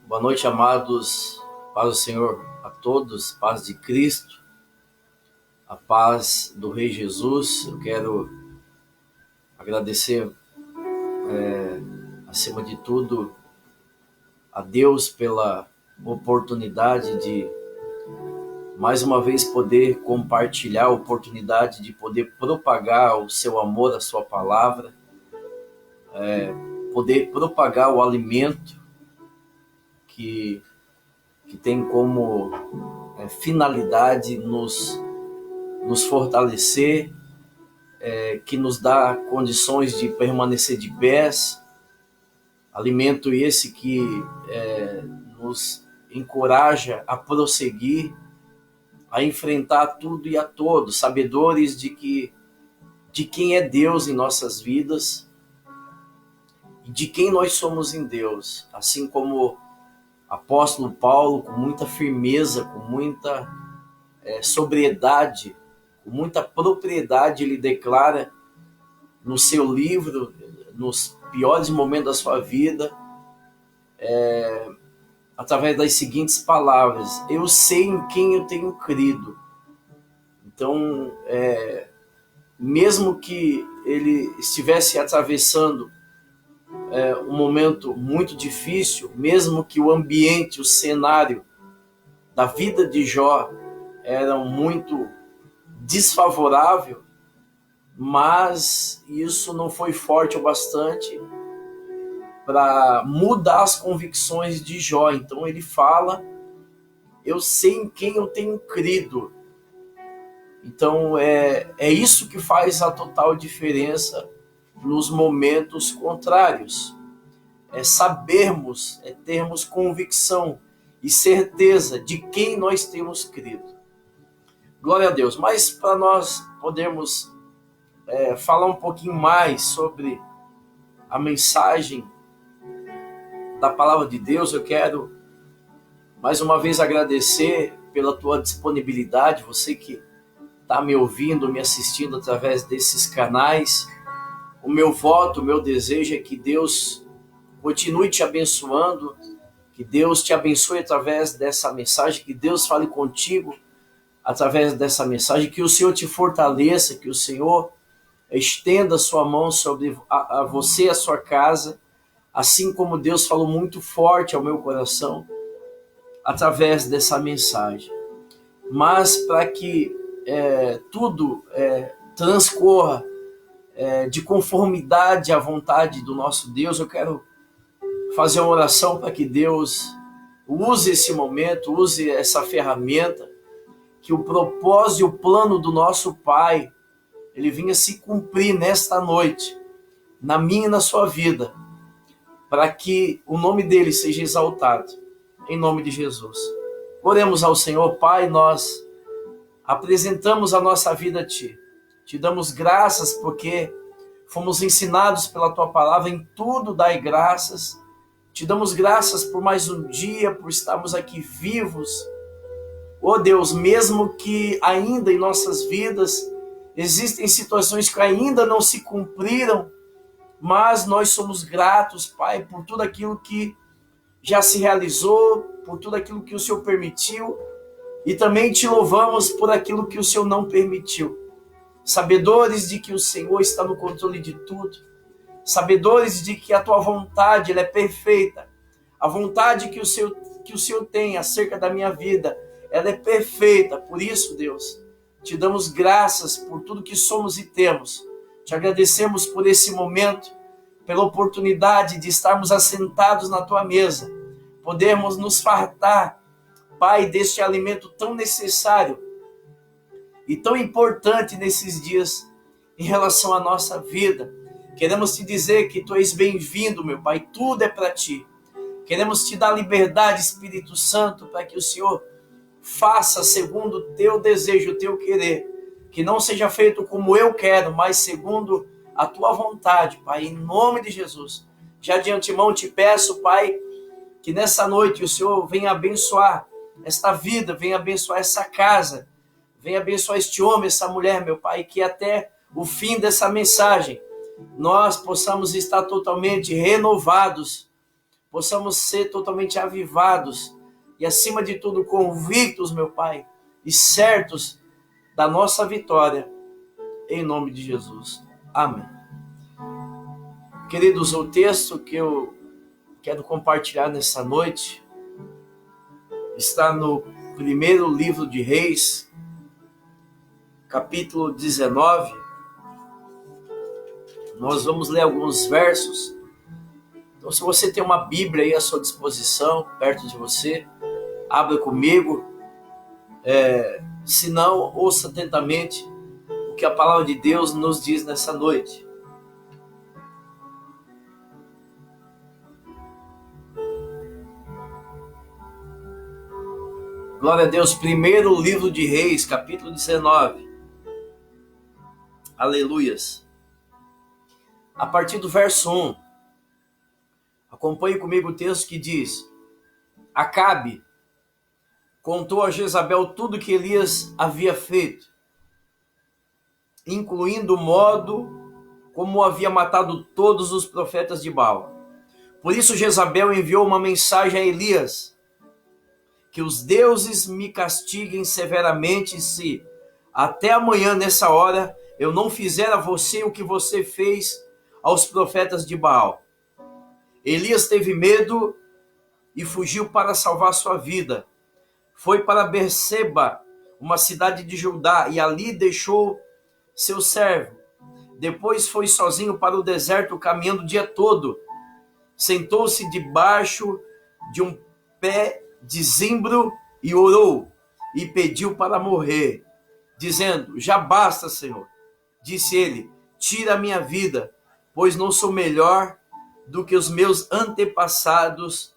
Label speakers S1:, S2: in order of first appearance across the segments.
S1: Boa noite, amados. Paz do Senhor a todos, paz de Cristo, a paz do Rei Jesus. Eu quero agradecer, acima de tudo, a Deus pela oportunidade de, mais uma vez, poder compartilhar, a oportunidade de poder propagar o seu amor, a sua palavra, poder propagar o alimento que tem como finalidade nos fortalecer, que nos dá condições de permanecer de pés, alimento esse que nos encoraja a prosseguir, a enfrentar tudo e a todos, sabedores de quem é Deus em nossas vidas e de quem nós somos em Deus, assim como apóstolo Paulo, com muita firmeza, com muita sobriedade, com muita propriedade, ele declara no seu livro, nos piores momentos da sua vida, através das seguintes palavras: eu sei em quem eu tenho crido. Então, mesmo que ele estivesse atravessando um momento muito difícil, mesmo que o ambiente, o cenário da vida de Jó era muito desfavorável, mas isso não foi forte o bastante para mudar as convicções de Jó. Então ele fala: eu sei em quem eu tenho crido. Então é isso que faz a total diferença nos momentos contrários. É sabermos, é termos convicção e certeza de quem nós temos crido. Glória a Deus. Mas para nós podermos falar um pouquinho mais sobre a mensagem da palavra de Deus, eu quero mais uma vez agradecer pela tua disponibilidade, você que está me ouvindo, me assistindo através desses canais. O meu voto, o meu desejo é que Deus continue te abençoando, que Deus te abençoe através dessa mensagem, que Deus fale contigo através dessa mensagem, que o Senhor te fortaleça, que o Senhor estenda a sua mão sobre a você e a sua casa, assim como Deus falou muito forte ao meu coração através dessa mensagem. Mas para que tudo transcorra de conformidade à vontade do nosso Deus, eu quero fazer uma oração para que Deus use esse momento, use essa ferramenta, que o propósito e o plano do nosso Pai, ele vinha se cumprir nesta noite, na minha e na sua vida, para que o nome dele seja exaltado, em nome de Jesus. Oremos ao Senhor. Pai, nós apresentamos a nossa vida a Ti, te damos graças porque fomos ensinados pela Tua palavra, em tudo dai graças. Te damos graças por mais um dia, por estarmos aqui vivos. Oh Deus, mesmo que ainda em nossas vidas existem situações que ainda não se cumpriram, mas nós somos gratos, Pai, por tudo aquilo que já se realizou, por tudo aquilo que o Senhor permitiu, e também te louvamos por aquilo que o Senhor não permitiu. Sabedores de que o Senhor está no controle de tudo, sabedores de que a Tua vontade ela é perfeita, a vontade que o Senhor tem acerca da minha vida, ela é perfeita. Por isso, Deus, te damos graças por tudo que somos e temos. Te agradecemos por esse momento, pela oportunidade de estarmos assentados na Tua mesa, podermos nos fartar, Pai, deste alimento tão necessário e tão importante nesses dias em relação à nossa vida. Queremos te dizer que Tu és bem-vindo, meu Pai, tudo é para Ti. Queremos Te dar liberdade, Espírito Santo, para que o Senhor faça segundo o Teu desejo, o Teu querer, que não seja feito como eu quero, mas segundo a Tua vontade, Pai, em nome de Jesus. Já de antemão te peço, Pai, que nessa noite o Senhor venha abençoar esta vida, venha abençoar essa casa, venha abençoar este homem, essa mulher, meu Pai, que até o fim dessa mensagem nós possamos estar totalmente renovados, possamos ser totalmente avivados e, acima de tudo, convictos, meu Pai, e certos da nossa vitória, em nome de Jesus. Amém. Queridos, o texto que eu quero compartilhar nessa noite está no primeiro livro de Reis, capítulo 19. Nós vamos ler alguns versos. Então, se você tem uma Bíblia aí à sua disposição, perto de você, abra comigo. Se não, ouça atentamente o que a palavra de Deus nos diz nessa noite. Glória a Deus. Primeiro livro de Reis, capítulo 19. Aleluias. A partir do verso 1, acompanhe comigo o texto que diz: Acabe contou a Jezabel tudo que Elias havia feito, incluindo o modo como havia matado todos os profetas de Baal. Por isso Jezabel enviou uma mensagem a Elias: que os deuses me castiguem severamente se até amanhã nessa hora eu não fizer a você o que você fez aos profetas de Baal. Elias teve medo e fugiu para salvar sua vida. Foi para Berseba, uma cidade de Judá, e ali deixou seu servo. Depois foi sozinho para o deserto, caminhando o dia todo. Sentou-se debaixo de um pé de zimbro e orou, e pediu para morrer, dizendo: já basta, Senhor. Disse ele: tira a minha vida, pois não sou melhor do que os meus antepassados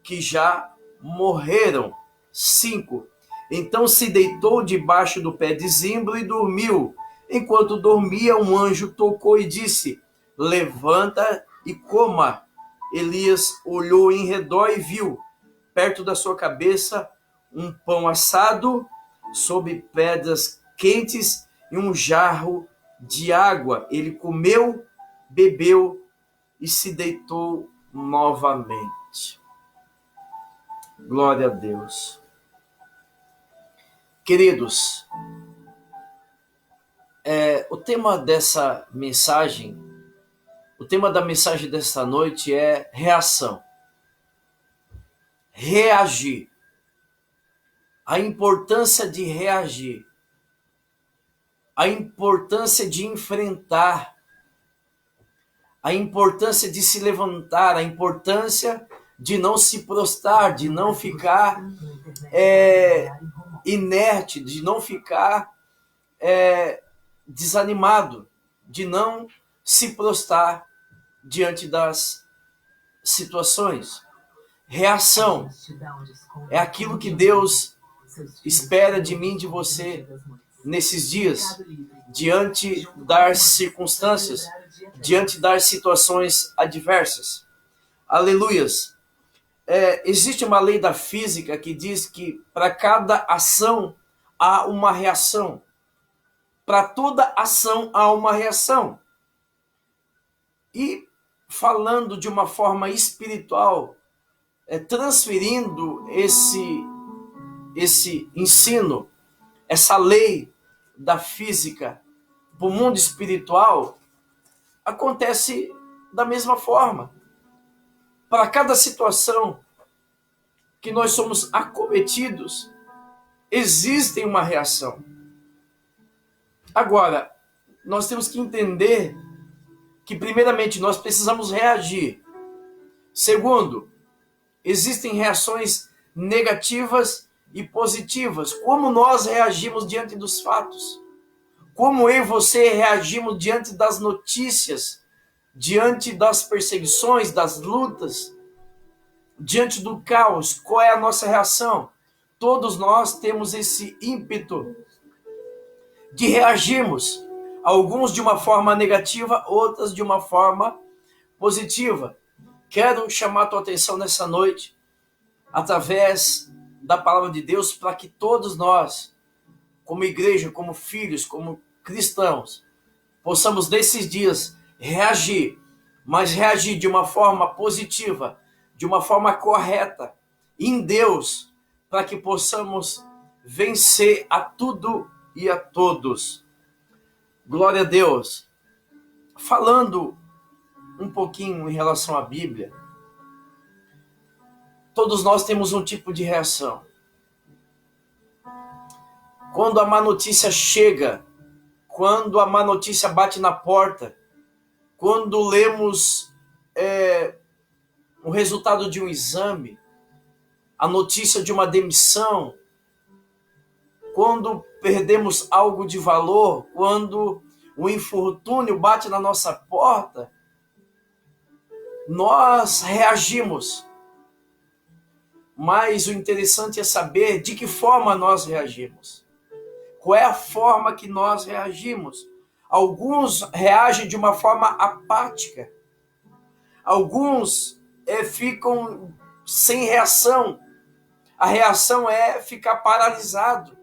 S1: que já morreram. 5. Então se deitou debaixo do pé de zimbro e dormiu. Enquanto dormia, um anjo tocou e disse: levanta e coma. Elias olhou em redor e viu, perto da sua cabeça, um pão assado sobre pedras quentes e um jarro de água. Ele comeu, bebeu e se deitou novamente. Glória a Deus. Queridos, o tema dessa mensagem, o tema da mensagem desta noite é reação. Reagir. A importância de reagir. A importância de enfrentar. A importância de se levantar. A importância de não se prostrar, de não ficar inerte, de não ficar desanimado, de não se prostrar diante das situações. Reação é aquilo que Deus espera de mim, de você, nesses dias, diante das circunstâncias, diante das situações adversas. Aleluias. Existe uma lei da física que diz que para cada ação há uma reação. Para toda ação há uma reação. E falando de uma forma espiritual, transferindo esse ensino, essa lei da física para o mundo espiritual, acontece da mesma forma. Para cada situação que nós somos acometidos, existe uma reação. Agora, nós temos que entender que, primeiramente, nós precisamos reagir. Segundo, existem reações negativas e positivas. Como nós reagimos diante dos fatos? Como eu e você reagimos diante das notícias, diante das perseguições, das lutas, diante do caos? Qual é a nossa reação? Todos nós temos esse ímpeto de reagirmos, alguns de uma forma negativa, outras de uma forma positiva. Quero chamar a tua atenção nessa noite, através da palavra de Deus, para que todos nós, como igreja, como filhos, como cristãos, possamos nesses dias reagir, mas reagir de uma forma positiva, de uma forma correta, em Deus, para que possamos vencer a tudo e a todos. Glória a Deus. Falando um pouquinho em relação à Bíblia, todos nós temos um tipo de reação. Quando a má notícia chega, quando a má notícia bate na porta, quando lemos o resultado de um exame, a notícia de uma demissão, quando perdemos algo de valor, quando o infortúnio bate na nossa porta, nós reagimos. Mas o interessante é saber de que forma nós reagimos. Qual é a forma que nós reagimos? Alguns reagem de uma forma apática. Alguns ficam sem reação. A reação é ficar paralisado.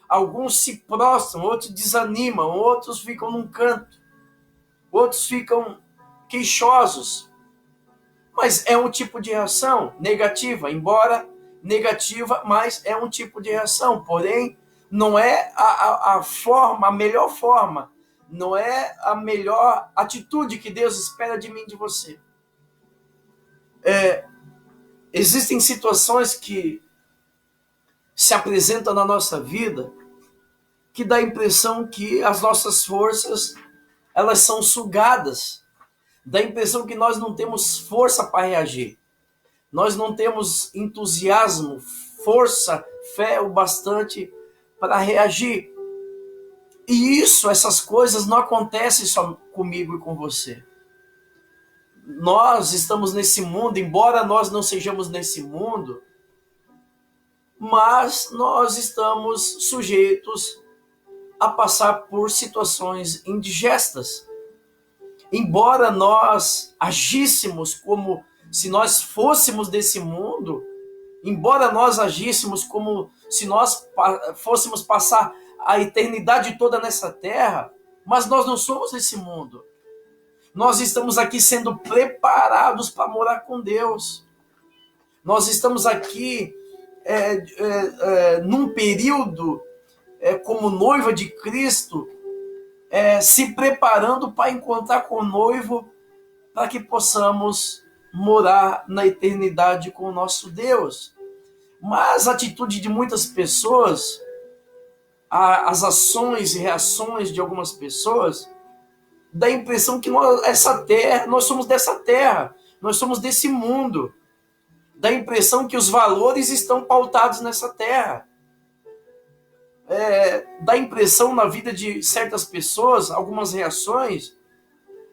S1: Alguns se prostram, outros desanimam, outros ficam num canto. Outros ficam queixosos. Mas é um tipo de reação negativa, embora negativa, mas é um tipo de reação. Porém, não é a melhor forma, não é a melhor atitude que Deus espera de mim e de você. Existem situações que se apresentam na nossa vida que dá a impressão que as nossas forças elas são sugadas. Dá a impressão que nós não temos força para reagir. Nós não temos entusiasmo, força, fé o bastante para reagir. E essas coisas não acontecem só comigo e com você. Nós estamos nesse mundo, embora nós não sejamos nesse mundo, mas nós estamos sujeitos a passar por situações indigestas. Embora nós agíssemos como se nós fôssemos desse mundo, embora nós agíssemos como se nós fôssemos passar a eternidade toda nessa terra, mas nós não somos desse mundo. Nós estamos aqui sendo preparados para morar com Deus. Nós estamos aqui num período como noiva de Cristo, se preparando para encontrar com o noivo, para que possamos morar na eternidade com o nosso Deus. Mas a atitude de muitas pessoas, as ações e reações de algumas pessoas, dá a impressão que nós somos dessa terra, nós somos desse mundo. Dá a impressão que os valores estão pautados nessa terra. Dá a impressão na vida de certas pessoas, algumas reações,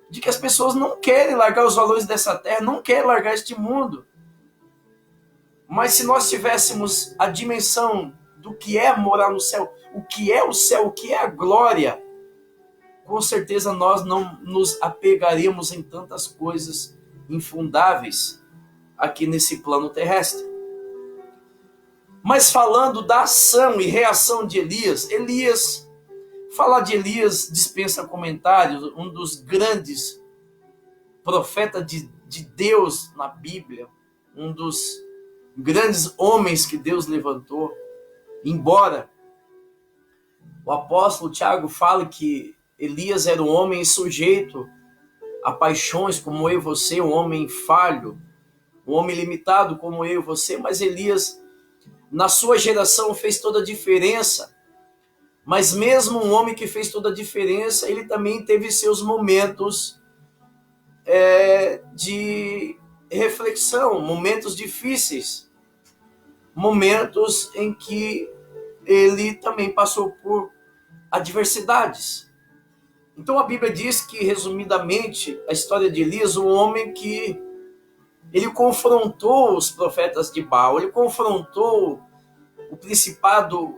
S1: de que as pessoas não querem largar os valores dessa terra, não querem largar este mundo. Mas se nós tivéssemos a dimensão do que é morar no céu, o que é o céu, o que é a glória, com certeza nós não nos apegaríamos em tantas coisas infundáveis aqui nesse plano terrestre. Mas falando da ação e reação de Elias, falar de Elias dispensa comentários, um dos grandes profetas de Deus na Bíblia, um dos grandes homens que Deus levantou. Embora o apóstolo Tiago fale que Elias era um homem sujeito a paixões como eu e você, um homem falho, um homem limitado como eu e você, mas Elias, na sua geração, fez toda a diferença. Mas mesmo um homem que fez toda a diferença, ele também teve seus momentos de reflexão, momentos difíceis, momentos em que ele também passou por adversidades. Então a Bíblia diz que, resumidamente, a história de Elias, um homem que ele confrontou os profetas de Baal, ele confrontou o principado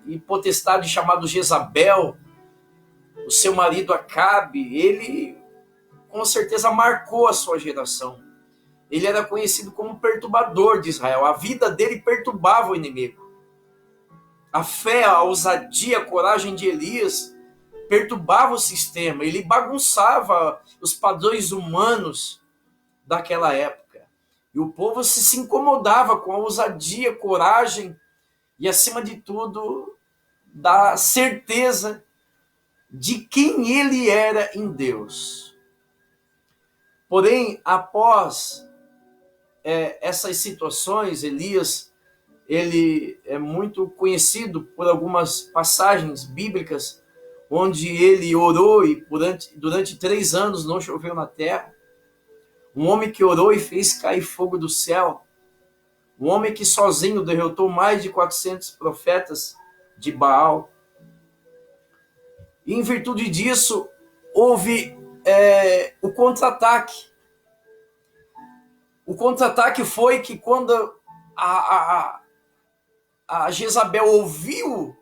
S1: e potestade chamado Jezabel, o seu marido Acabe. Ele com certeza marcou a sua geração. Ele era conhecido como perturbador de Israel. A vida dele perturbava o inimigo. A fé, a ousadia, a coragem de Elias perturbava o sistema. Ele bagunçava os padrões humanos daquela época. E o povo se incomodava com a ousadia, coragem e, acima de tudo, da certeza de quem ele era em Deus. Porém, após essas situações, Elias, ele é muito conhecido por algumas passagens bíblicas onde ele orou e durante 3 anos não choveu na terra. Um homem que orou e fez cair fogo do céu. Um homem que sozinho derrotou mais de 400 profetas de Baal. E em virtude disso, houve o contra-ataque. O contra-ataque foi que quando a Jezabel ouviu,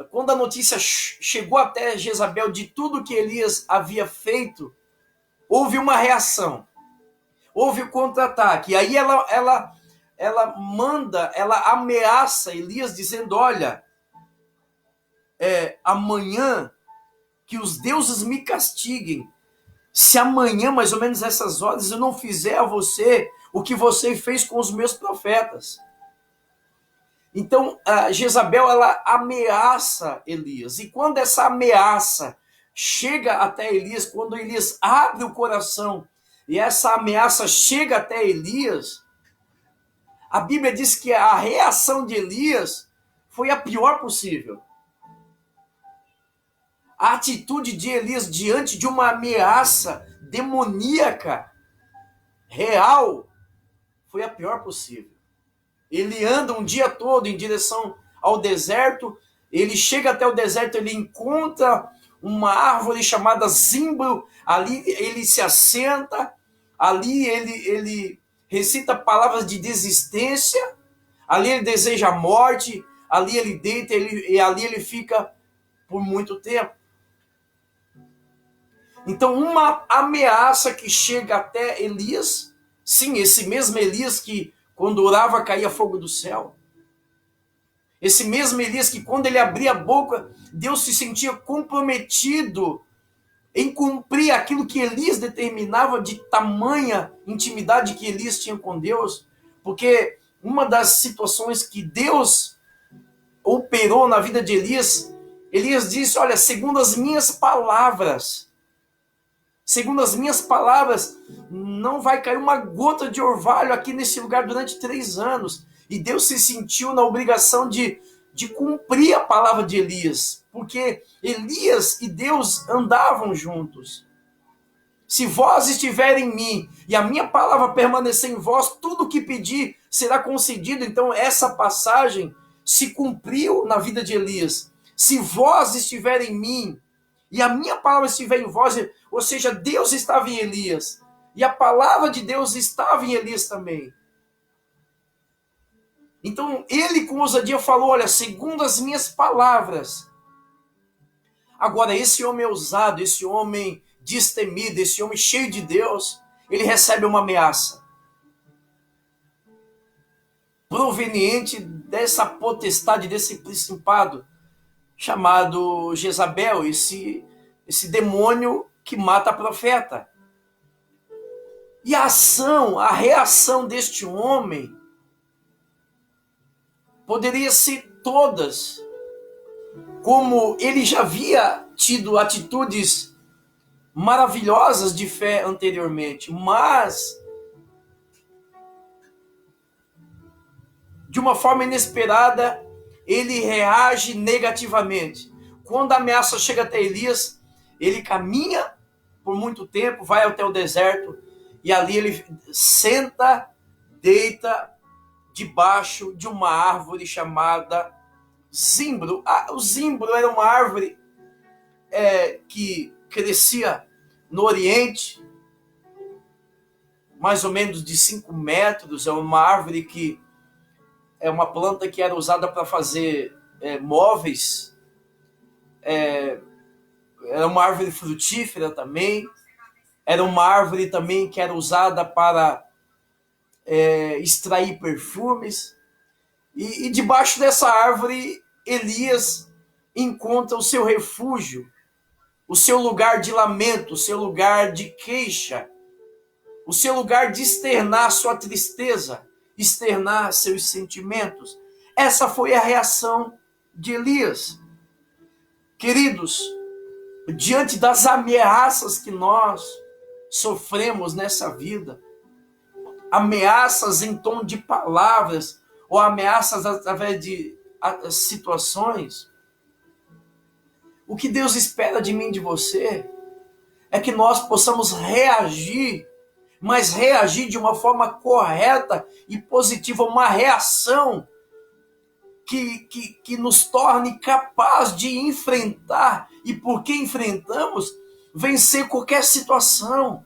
S1: quando a notícia chegou até Jezabel de tudo que Elias havia feito, houve uma reação. Houve o contra-ataque. E aí ela ameaça Elias dizendo, olha, amanhã que os deuses me castiguem, se amanhã, mais ou menos essas horas, eu não fizer a você o que você fez com os meus profetas. Então, Jezabel, ela ameaça Elias. E quando essa ameaça chega até Elias, quando Elias abre o coração e essa ameaça chega até Elias, a Bíblia diz que a reação de Elias foi a pior possível. A atitude de Elias diante de uma ameaça demoníaca, real, foi a pior possível. Ele anda um dia todo em direção ao deserto, ele chega até o deserto, ele encontra uma árvore chamada zimbro, ali ele se assenta, ali ele recita palavras de desistência, ali ele deseja a morte, ali ele deita, e ali ele fica por muito tempo. Então, uma ameaça que chega até Elias, sim, esse mesmo Elias que quando orava caía fogo do céu. Esse mesmo Elias que quando ele abria a boca, Deus se sentia comprometido em cumprir aquilo que Elias determinava, de tamanha intimidade que Elias tinha com Deus. Porque uma das situações que Deus operou na vida de Elias, Elias disse, olha, segundo as minhas palavras, não vai cair uma gota de orvalho aqui nesse lugar durante 3 anos. E Deus se sentiu na obrigação de cumprir a palavra de Elias, porque Elias e Deus andavam juntos. Se vós estiver em mim e a minha palavra permanecer em vós, tudo o que pedir será concedido. Então essa passagem se cumpriu na vida de Elias. Se vós estiver em mim e a minha palavra estiver em vós, ou seja, Deus estava em Elias, e a palavra de Deus estava em Elias também. Então, ele com ousadia falou, olha, segundo as minhas palavras. Agora, esse homem ousado, esse homem destemido, esse homem cheio de Deus, ele recebe uma ameaça proveniente dessa potestade, desse principado, chamado Jezabel, esse demônio que mata profeta. E a reação deste homem poderia ser todas, como ele já havia tido atitudes maravilhosas de fé anteriormente, mas de uma forma inesperada, ele reage negativamente. Quando a ameaça chega até Elias, ele caminha por muito tempo, vai até o deserto, e ali ele senta, deita debaixo de uma árvore chamada zimbro. O zimbro era uma árvore que crescia no Oriente, mais ou menos de 5 metros, é uma árvore que é uma planta que era usada para fazer móveis, era uma árvore frutífera também, era uma árvore também que era usada para extrair perfumes. E debaixo dessa árvore, Elias encontra o seu refúgio, o seu lugar de lamento, o seu lugar de queixa, o seu lugar de externar sua tristeza, externar seus sentimentos. Essa foi a reação de Elias. Queridos, diante das ameaças que nós sofremos nessa vida, ameaças em tom de palavras, ou ameaças através de situações, o que Deus espera de mim e de você é que nós possamos reagir, mas reagir de uma forma correta e positiva, uma reação que nos torne capaz de enfrentar, e porque enfrentamos, vencer qualquer situação.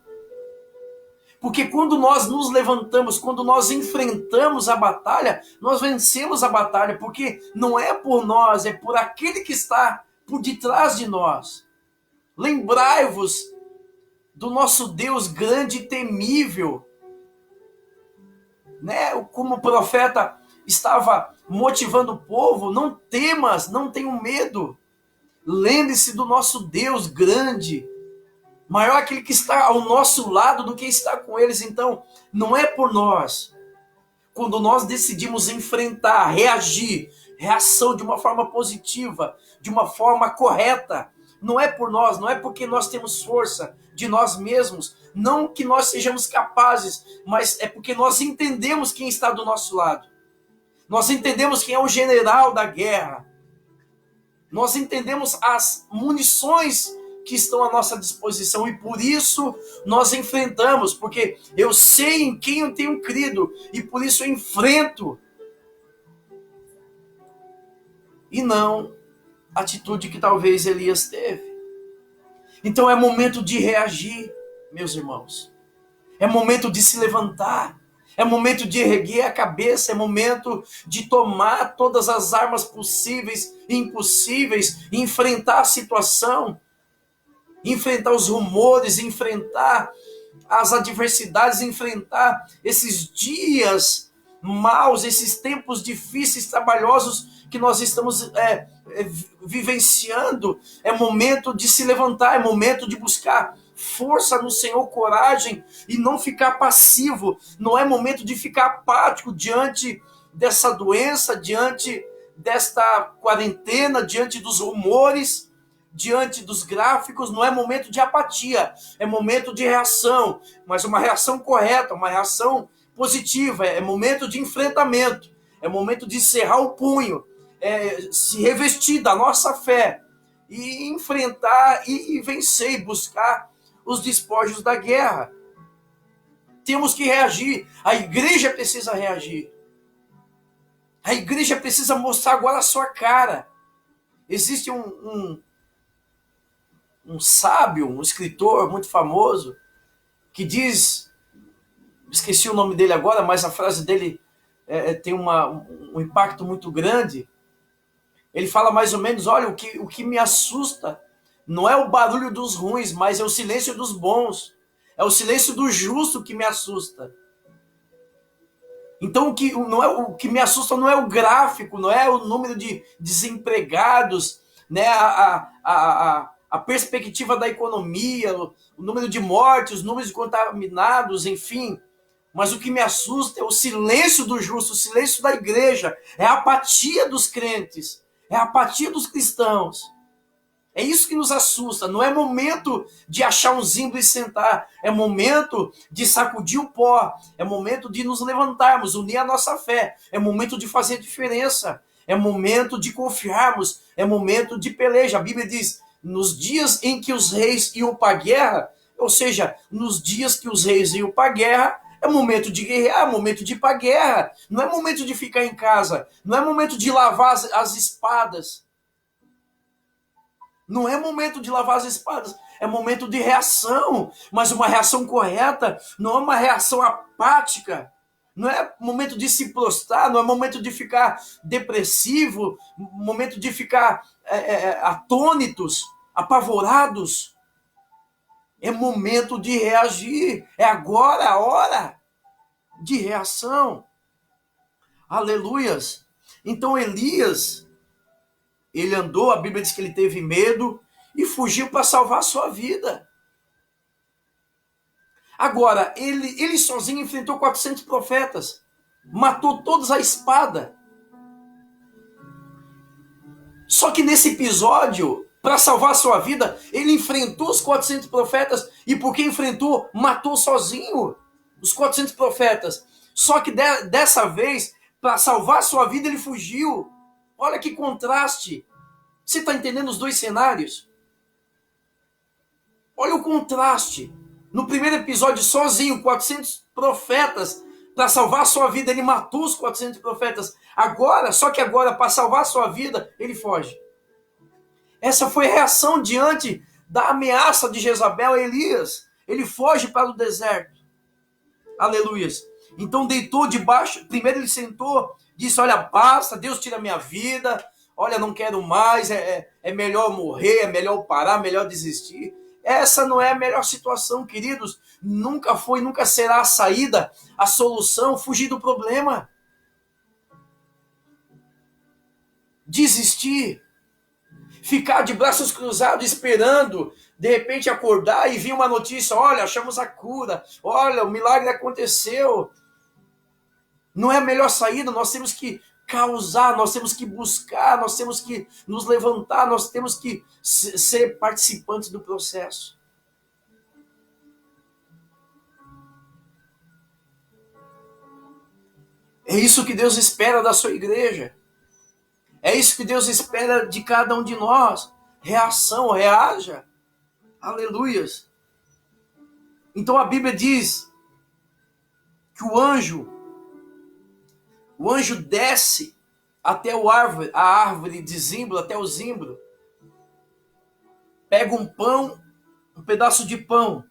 S1: Porque quando nós nos levantamos, quando nós enfrentamos a batalha, nós vencemos a batalha, porque não é por nós, é por aquele que está por detrás de nós. Lembrai-vos do nosso Deus grande e temível, né? Como o profeta estava motivando o povo: não temas, não tenham medo. Lembre-se do nosso Deus grande, maior aquele que está ao nosso lado do que está com eles. Então, não é por nós. Quando nós decidimos enfrentar, reagir, reação de uma forma positiva, de uma forma correta, não é por nós, não é porque nós temos força de nós mesmos, não que nós sejamos capazes, mas é porque nós entendemos quem está do nosso lado. Nós entendemos quem é o general da guerra. Nós entendemos as munições que estão à nossa disposição, e por isso nós enfrentamos, porque eu sei em quem eu tenho crido, e por isso eu enfrento. E não a atitude que talvez Elias teve. Então é momento de reagir, meus irmãos. É momento de se levantar. É momento de erguer a cabeça. É momento de tomar todas as armas possíveis e impossíveis, enfrentar a situação, enfrentar os rumores, enfrentar as adversidades, enfrentar esses dias maus, esses tempos difíceis, trabalhosos que nós estamos vivenciando. É momento de se levantar, é momento de buscar força no Senhor, coragem, e não ficar passivo. Não é momento de ficar apático diante dessa doença, diante desta quarentena, diante dos rumores, diante dos gráficos. Não é momento de apatia, é momento de reação, mas uma reação correta, uma reação positiva. É momento de enfrentamento, é momento de cerrar o punho, se revestir da nossa fé e enfrentar e vencer, e buscar os despojos da guerra. Temos que reagir, a igreja precisa reagir, a igreja precisa mostrar agora a sua cara. Existe um sábio, um escritor muito famoso, que diz, esqueci o nome dele agora, mas a frase dele tem um impacto muito grande. Ele fala mais ou menos: olha, o que me assusta não é o barulho dos ruins, mas é o silêncio dos bons. É o silêncio do justo que me assusta. Então o que me assusta não é o gráfico, não é o número de desempregados, né? A perspectiva da economia, o número de mortes, os números de contaminados, enfim. Mas o que me assusta é o silêncio do justo, o silêncio da igreja, é a apatia dos crentes, é a apatia dos cristãos. É isso que nos assusta. Não é momento de achar um zimbro e sentar. É momento de sacudir o pó. É momento de nos levantarmos, unir a nossa fé. É momento de fazer diferença. É momento de confiarmos. É momento de peleja. A Bíblia diz: nos dias em que os reis iam para a guerra, ou seja, nos dias que os reis iam para a guerra, é momento de guerrear, é momento de ir para a guerra. Não é momento de ficar em casa. Não é momento de lavar as espadas. Não é momento de lavar as espadas, é momento de reação, mas uma reação correta, não é uma reação apática, não é momento de se prostrar, não é momento de ficar depressivo, momento de ficar atônitos, apavorados. É momento de reagir. É agora a hora de reação. Aleluias. Então Elias, ele andou, a Bíblia diz que ele teve medo e fugiu para salvar a sua vida. Agora, ele sozinho enfrentou 400 profetas, matou todos à espada. Só que nesse episódio, para salvar a sua vida, ele enfrentou os 400 profetas e porque enfrentou, matou sozinho os 400 profetas. Só que dessa vez, para salvar a sua vida, ele fugiu. Olha que contraste. Você está entendendo os dois cenários? Olha o contraste. No primeiro episódio, sozinho, 400 profetas, para salvar a sua vida, ele matou os 400 profetas. Agora, só que agora, para salvar a sua vida, ele foge. Essa foi a reação diante da ameaça de Jezabel a Elias. Ele foge para o deserto. Aleluias. Então deitou debaixo, primeiro ele sentou, disse, olha, basta, Deus tira a minha vida, olha, não quero mais, é melhor morrer, é melhor parar, melhor desistir. Essa não é a melhor situação, queridos. Nunca foi, nunca será a saída, a solução, fugir do problema. Desistir. Ficar de braços cruzados esperando, de repente acordar e vir uma notícia, olha, achamos a cura, olha, o milagre aconteceu. Não é a melhor saída, nós temos que causar, nós temos que buscar, nós temos que nos levantar, nós temos que ser participantes do processo. É isso que Deus espera da sua igreja. É isso que Deus espera de cada um de nós. Reação, reaja. Aleluias. Então a Bíblia diz que o anjo desce até a árvore de zimbro, até o zimbro. Pega um pão, um pedaço de pão.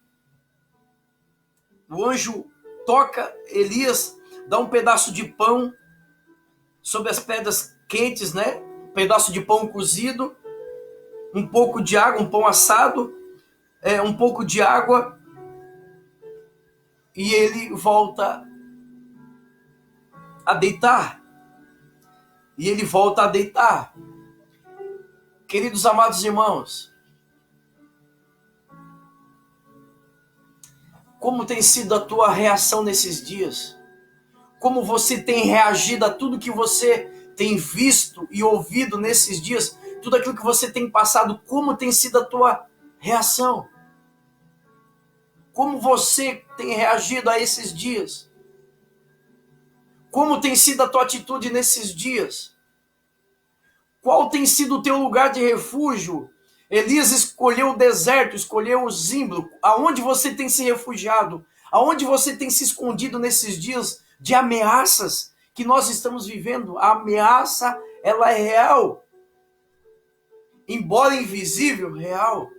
S1: O anjo toca Elias, dá um pedaço de pão sobre as pedras quentes, né? Um pedaço de pão cozido, um pouco de água, um pão assado, um pouco de água, e ele volta a deitar. E ele volta a deitar. Queridos amados irmãos, como tem sido a tua reação nesses dias? Como você tem reagido a tudo que você tem visto e ouvido nesses dias? Tudo aquilo que você tem passado, como tem sido a tua reação? Como você tem reagido a esses dias? Como tem sido a tua atitude nesses dias? Qual tem sido o teu lugar de refúgio? Elias escolheu o deserto, escolheu o zimbro. Aonde você tem se refugiado? Aonde você tem se escondido nesses dias de ameaças que nós estamos vivendo? A ameaça, ela é real. Embora invisível, real.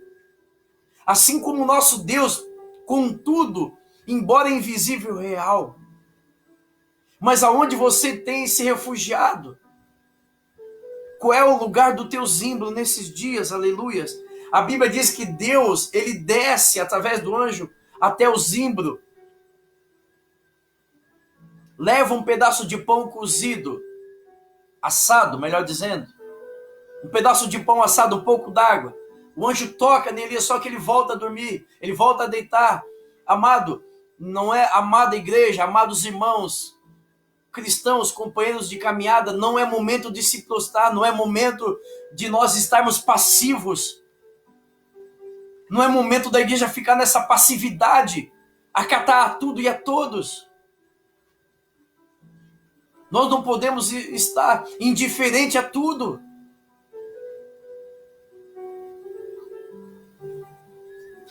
S1: Assim como o nosso Deus, contudo, embora invisível, real. Mas aonde você tem se refugiado? Qual é o lugar do teu zimbro nesses dias? Aleluias. A Bíblia diz que Deus, ele desce através do anjo até o zimbro. Leva um pedaço de pão cozido, assado, melhor dizendo. Um pedaço de pão assado, um pouco d'água. O anjo toca nele, só que ele volta a dormir, ele volta a deitar. Amado, não é amada igreja, amados irmãos, cristãos, companheiros de caminhada, não é momento de se prostrar, não é momento de nós estarmos passivos. Não é momento da igreja ficar nessa passividade, acatar a tudo e a todos. Nós não podemos estar indiferente a tudo.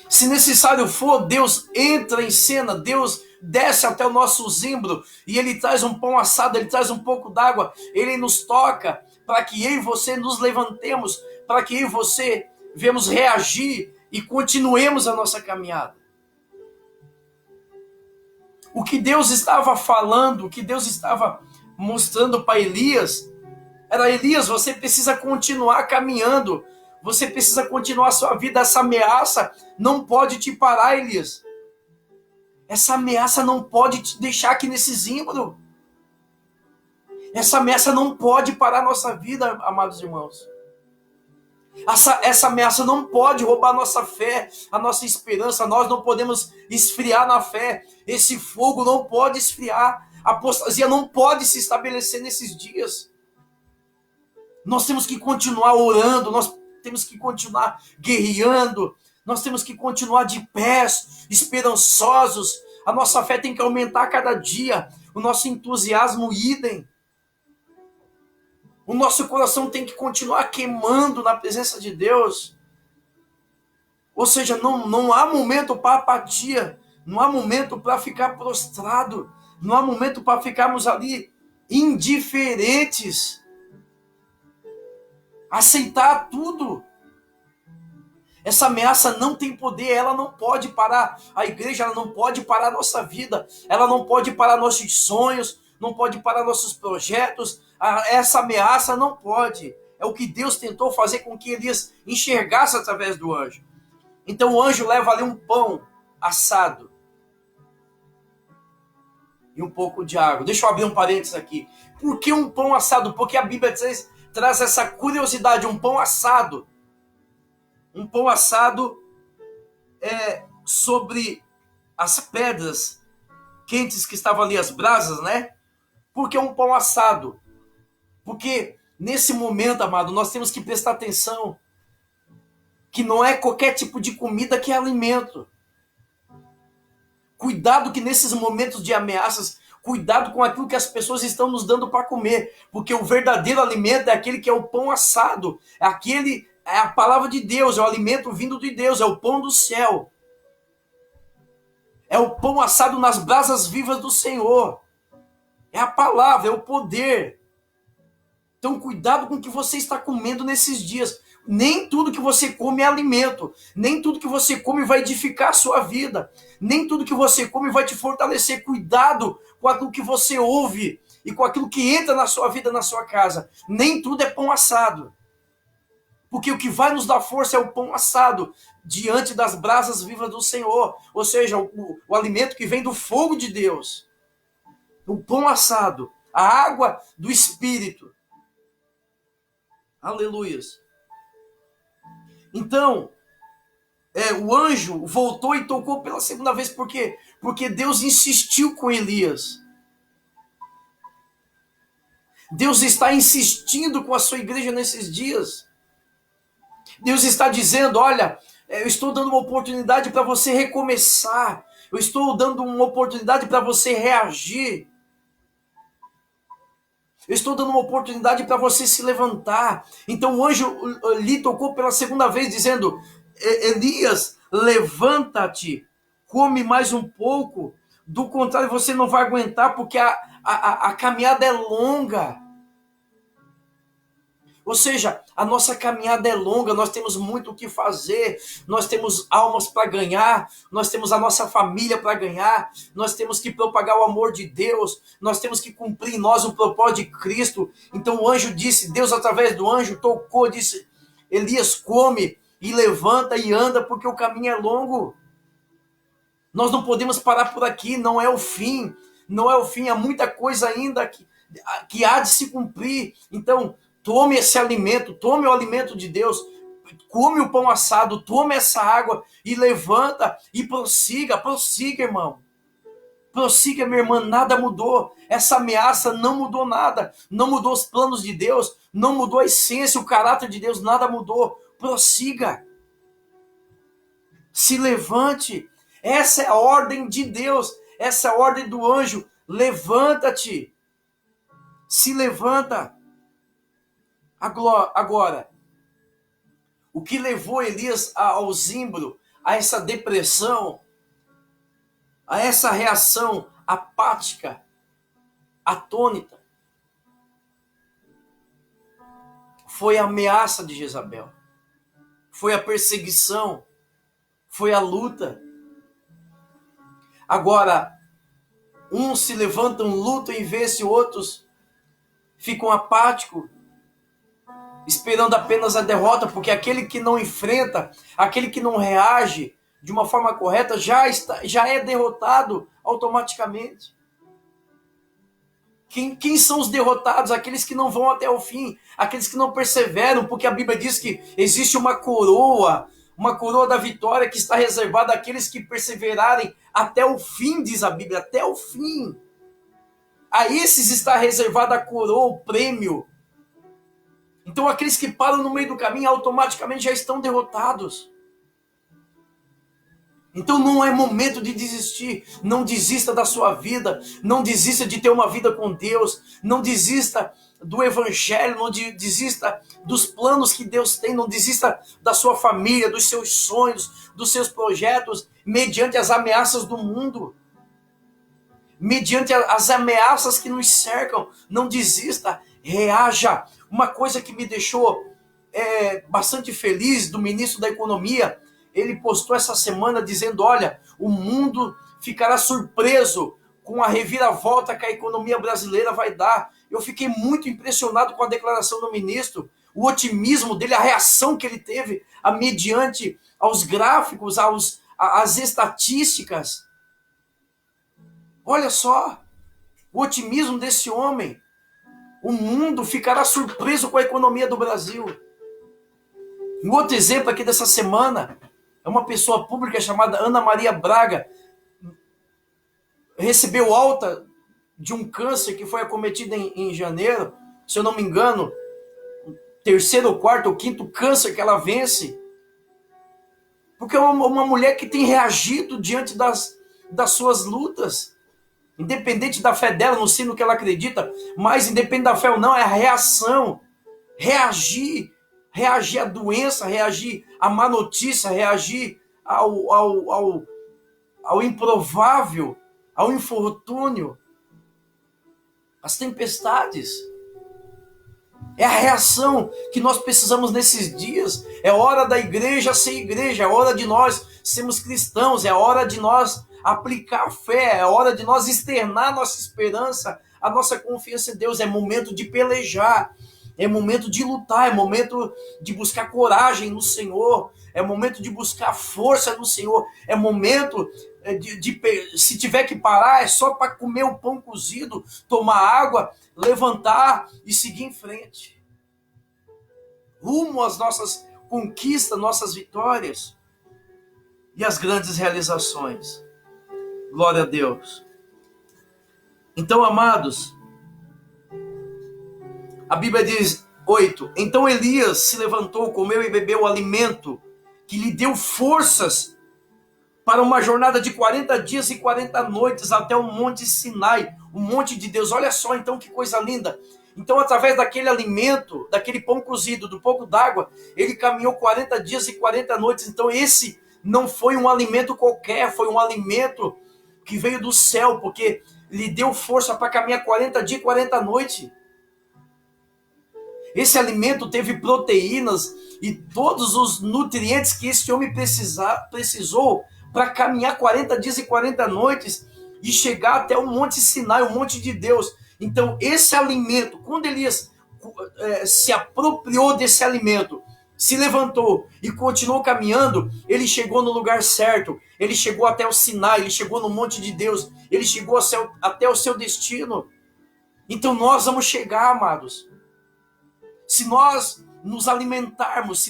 S1: Se necessário for, Deus entra em cena, Deus desce até o nosso zimbro e ele traz um pão assado, ele traz um pouco d'água, ele nos toca para que eu e você nos levantemos, para que eu e você venhamos reagir e continuemos a nossa caminhada. O que Deus estava falando, o que Deus estava mostrando para Elias, era: Elias, você precisa continuar caminhando, Você precisa continuar a sua vida. Essa ameaça não pode te parar, Elias. Essa ameaça não pode te deixar aqui nesse zimbro. Essa ameaça não pode parar a nossa vida, amados irmãos. Essa ameaça não pode roubar a nossa fé, a nossa esperança. Nós não podemos esfriar na fé. Esse fogo não pode esfriar. A apostasia não pode se estabelecer nesses dias. Nós temos que continuar orando, nós temos que continuar guerreando, nós temos que continuar de pés, esperançosos. A nossa fé tem que aumentar a cada dia, o nosso entusiasmo idem. O nosso coração tem que continuar queimando na presença de Deus. Ou seja, não há momento para apatia, não há momento para ficar prostrado, não há momento para ficarmos ali indiferentes. Aceitar tudo. Essa ameaça não tem poder, ela não pode parar a igreja, ela não pode parar a nossa vida, ela não pode parar nossos sonhos, não pode parar nossos projetos. Essa ameaça não pode. É o que Deus tentou fazer com que Elias enxergasse através do anjo. Então o anjo leva ali um pão assado e um pouco de água. Deixa eu abrir um parênteses aqui. Por que um pão assado? Porque a Bíblia traz essa curiosidade, um pão assado. Um pão assado sobre as pedras quentes que estavam ali, as brasas, né? Por que um pão assado? Porque nesse momento, amado, nós temos que prestar atenção que não é qualquer tipo de comida que é alimento. Cuidado que nesses momentos de ameaças, cuidado com aquilo que as pessoas estão nos dando para comer, porque o verdadeiro alimento é aquele que é o pão assado, é a palavra de Deus, é o alimento vindo de Deus, é o pão do céu. É o pão assado nas brasas vivas do Senhor. É a palavra, é o poder. Então cuidado com o que você está comendo nesses dias. Nem tudo que você come é alimento. Nem tudo que você come vai edificar a sua vida. Nem tudo que você come vai te fortalecer. Cuidado com aquilo que você ouve e com aquilo que entra na sua vida, na sua casa. Nem tudo é pão assado. Porque o que vai nos dar força é o pão assado diante das brasas vivas do Senhor. Ou seja, o alimento que vem do fogo de Deus. O pão assado. A água do Espírito. Aleluias. Então, o anjo voltou e tocou pela segunda vez. Por quê? Porque Deus insistiu com Elias. Deus está insistindo com a sua igreja nesses dias. Deus está dizendo, olha, eu estou dando uma oportunidade para você recomeçar. Eu estou dando uma oportunidade para você reagir. Eu estou dando uma oportunidade para você se levantar. Então o anjo lhe tocou pela segunda vez, dizendo, Elias, levanta-te, come mais um pouco. Do contrário, você não vai aguentar, porque a caminhada é longa. Ou seja, a nossa caminhada é longa, nós temos muito o que fazer, nós temos almas para ganhar, nós temos a nossa família para ganhar, nós temos que propagar o amor de Deus, nós temos que cumprir em nós o propósito de Cristo. Então o anjo disse, Deus através do anjo tocou, disse, Elias, come e levanta e anda, porque o caminho é longo. Nós não podemos parar por aqui, não é o fim, não é o fim, há muita coisa ainda que há de se cumprir. Então, tome esse alimento, tome o alimento de Deus, come o pão assado, tome essa água e levanta e prossiga, irmão. Prossiga, minha irmã, nada mudou. Essa ameaça não mudou nada, não mudou os planos de Deus, não mudou a essência, o caráter de Deus, nada mudou. Prossiga. Se levante. Essa é a ordem de Deus, essa é a ordem do anjo. Levanta-te. Se levanta. Agora, o que levou Elias ao zimbro, a essa depressão, a essa reação apática, atônita, foi a ameaça de Jezabel, foi a perseguição, foi a luta. Agora, uns se levantam, lutam e vencem, outros ficam apáticos. esperando apenas a derrota, porque aquele que não enfrenta, aquele que não reage de uma forma correta, já é derrotado automaticamente. Quem são os derrotados? Aqueles que não vão até o fim, aqueles que não perseveram, porque a Bíblia diz que existe uma coroa da vitória que está reservada àqueles que perseverarem até o fim, diz a Bíblia, até o fim. A esses está reservada a coroa, o prêmio. Então aqueles que param no meio do caminho automaticamente já estão derrotados. Então não é momento de desistir. Não desista da sua vida. Não desista de ter uma vida com Deus. Não desista do evangelho. Não desista dos planos que Deus tem. Não desista da sua família, dos seus sonhos, dos seus projetos, mediante as ameaças do mundo. Mediante as ameaças que nos cercam. Não desista. Reaja. Uma coisa que me deixou bastante feliz do ministro da Economia, ele postou essa semana dizendo, olha, o mundo ficará surpreso com a reviravolta que a economia brasileira vai dar. Eu fiquei muito impressionado com a declaração do ministro, o otimismo dele, a reação que ele teve mediante aos gráficos, às estatísticas. Olha só, o otimismo desse homem. O mundo ficará surpreso com a economia do Brasil. Um outro exemplo aqui dessa semana é uma pessoa pública chamada Ana Maria Braga. Recebeu alta de um câncer que foi acometido em janeiro. Se eu não me engano, terceiro, quarto ou quinto câncer que ela vence. Porque é uma mulher que tem reagido diante das suas lutas. Independente da fé dela, não sei no que ela acredita, mas independente da fé ou não, é a reação. Reagir à doença, reagir à má notícia, reagir ao improvável, ao infortúnio, às tempestades. É a reação que nós precisamos nesses dias. É hora da igreja ser igreja, é hora de nós sermos cristãos, é hora de nós aplicar a fé, é hora de nós externar a nossa esperança, a nossa confiança em Deus. É momento de pelejar, é momento de lutar, é momento de buscar coragem no Senhor, é momento de buscar força no Senhor, é momento se tiver que parar, é só para comer o pão cozido, tomar água, levantar e seguir em frente. Rumo às nossas conquistas, nossas vitórias e as grandes realizações. Glória a Deus. Então, amados, a Bíblia diz, 8, então Elias se levantou, comeu e bebeu o alimento que lhe deu forças para uma jornada de 40 dias e 40 noites até o Monte Sinai, o monte de Deus. Olha só, então, que coisa linda. Então, através daquele alimento, daquele pão cozido, do pouco d'água, ele caminhou 40 dias e 40 noites. Então, esse não foi um alimento qualquer, foi um alimento que veio do céu, porque lhe deu força para caminhar 40 dias e 40 noites. Esse alimento teve proteínas e todos os nutrientes que esse homem precisou para caminhar 40 dias e 40 noites e chegar até o Monte Sinai, o monte de Deus. Então, esse alimento, quando Elias se apropriou desse alimento, se levantou e continuou caminhando, ele chegou no lugar certo, ele chegou até o Sinai, ele chegou no monte de Deus, ele chegou até o seu destino. Então nós vamos chegar, amados. Se nós nos alimentarmos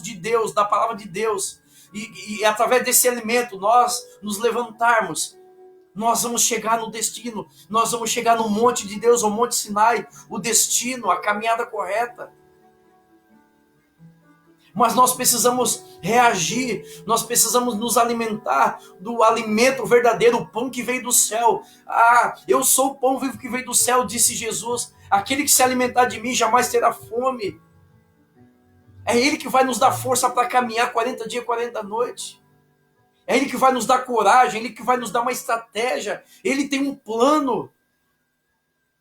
S1: de Deus, da palavra de Deus, e através desse alimento nós nos levantarmos, nós vamos chegar no destino, nós vamos chegar no monte de Deus, ao Monte Sinai, o destino, a caminhada correta. Mas nós precisamos reagir, nós precisamos nos alimentar do alimento verdadeiro, o pão que veio do céu. Eu sou o pão vivo que veio do céu, disse Jesus. Aquele que se alimentar de mim jamais terá fome. É Ele que vai nos dar força para caminhar 40 dias e 40 noites. É Ele que vai nos dar coragem, Ele que vai nos dar uma estratégia. Ele tem um plano.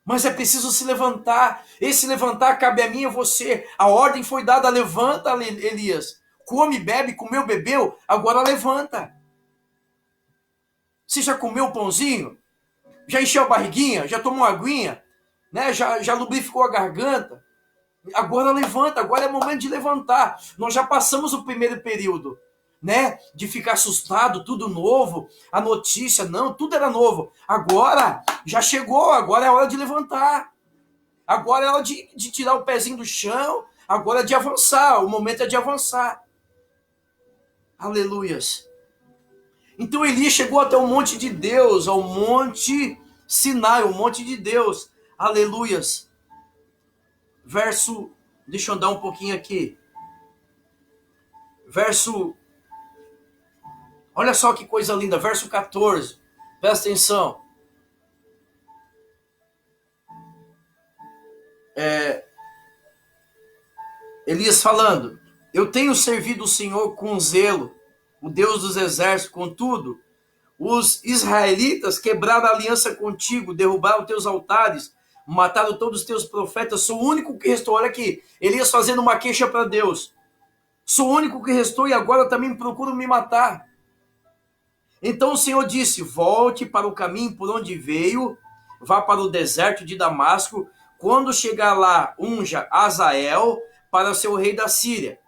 S1: Mas é preciso se levantar. Esse levantar cabe a mim e a você. A ordem foi dada, levanta, Elias. Come, bebe, comeu, bebeu, agora levanta. Você já comeu o pãozinho? Já encheu a barriguinha? Já tomou uma aguinha? Né? Já lubrificou a garganta? Agora levanta, agora é momento de levantar. Nós já passamos o primeiro período, né? De ficar assustado, tudo novo, a notícia, não, tudo era novo. Agora já chegou, agora é hora de levantar. Agora é hora de tirar o pezinho do chão, agora é de avançar, o momento é de avançar. Aleluias. Então Elias chegou até o monte de Deus, ao monte Sinai, o monte de Deus. Aleluias. Verso, deixa eu andar um pouquinho aqui. Verso, olha só que coisa linda, verso 14. Presta atenção. Elias falando: eu tenho servido o Senhor com zelo, o Deus dos exércitos, contudo, os israelitas quebraram a aliança contigo, derrubaram teus altares, mataram todos os teus profetas. Sou o único que restou. Olha aqui, Elias fazendo uma queixa para Deus. Sou o único que restou e agora também procuram me matar. Então o Senhor disse: volte para o caminho por onde veio, vá para o deserto de Damasco. Quando chegar lá, unja Azael para ser o rei da Síria.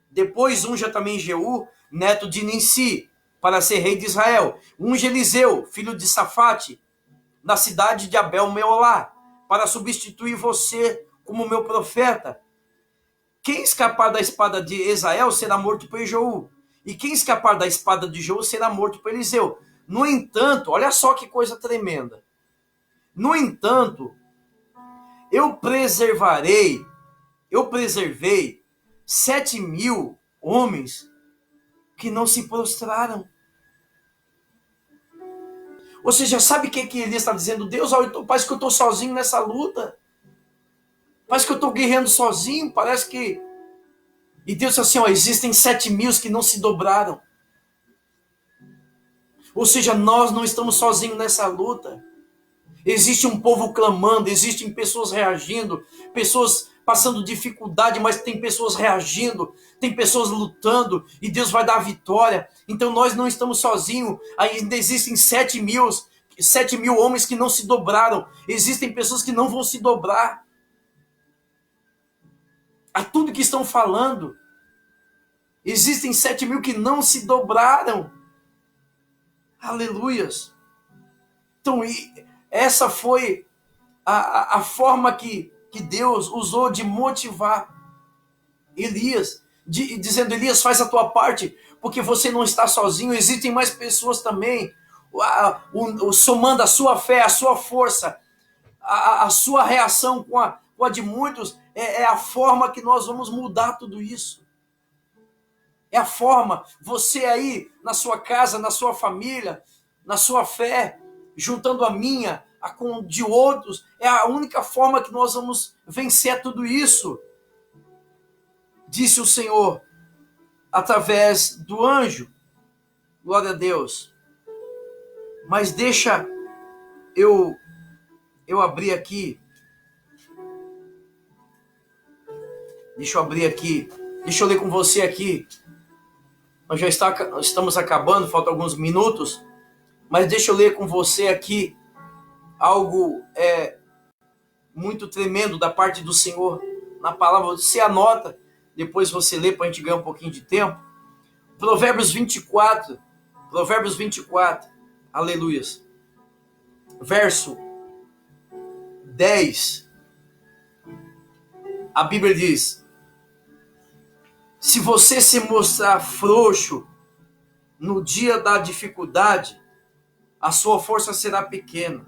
S1: Depois unja também Jeú, neto de Ninsi, para ser rei de Israel. Unja Eliseu, filho de Safate, na cidade de Abel-Meolá, para substituir você como meu profeta. Quem escapar da espada de Ezael será morto por Jeú, e quem escapar da espada de Jeú será morto por Eliseu. No entanto, olha só que coisa tremenda. No entanto, eu preservei 7.000 homens que não se prostraram. Ou seja, sabe o que ele está dizendo? Deus, parece que eu estou sozinho nessa luta. Parece que eu estou guerreando sozinho. Parece que... E Deus disse assim, existem 7.000 que não se dobraram. Ou seja, nós não estamos sozinhos nessa luta. Existe um povo clamando, existem pessoas reagindo, pessoas passando dificuldade, mas tem pessoas reagindo, tem pessoas lutando, e Deus vai dar a vitória. Então nós não estamos sozinhos, ainda existem 7.000 homens que não se dobraram, existem pessoas que não vão se dobrar a tudo que estão falando. Existem 7.000 que não se dobraram. Aleluias. Então essa foi a forma que Deus usou de motivar Elias, dizendo: Elias, faz a tua parte, porque você não está sozinho, existem mais pessoas também, somando a sua fé, a sua força, a sua reação com a de muitos, é a forma que nós vamos mudar tudo isso. É a forma, você aí na sua casa, na sua família, na sua fé, juntando a minha, a com de outros, é a única forma que nós vamos vencer tudo isso. Disse o Senhor através do anjo. Glória a Deus. Mas deixa eu abrir aqui. Deixa eu ler com você aqui. Nós já estamos acabando, faltam alguns minutos. Mas deixa eu ler com você aqui algo muito tremendo da parte do Senhor. Na palavra, você anota, depois você lê para a gente ganhar um pouquinho de tempo. Provérbios 24. Aleluias. Verso 10. A Bíblia diz: se você se mostrar frouxo no dia da dificuldade, a sua força será pequena.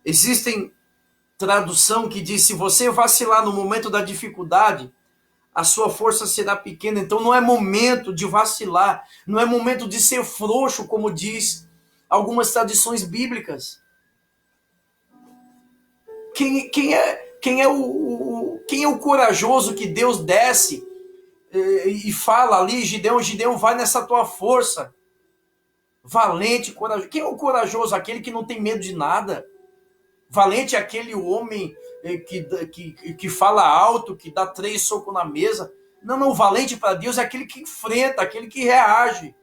S1: Existem tradução que diz: se você vacilar no momento da dificuldade, a sua força será pequena. Então não é momento de vacilar, não é momento de ser frouxo, como diz algumas tradições bíblicas. Quem é o corajoso que Deus desce e fala ali: Gideão, vai nessa tua força. Valente, corajoso. Quem é o corajoso? Aquele que não tem medo de nada. Valente é aquele homem que fala alto, que dá 3 socos na mesa. Não, valente para Deus é aquele que enfrenta, aquele que reage.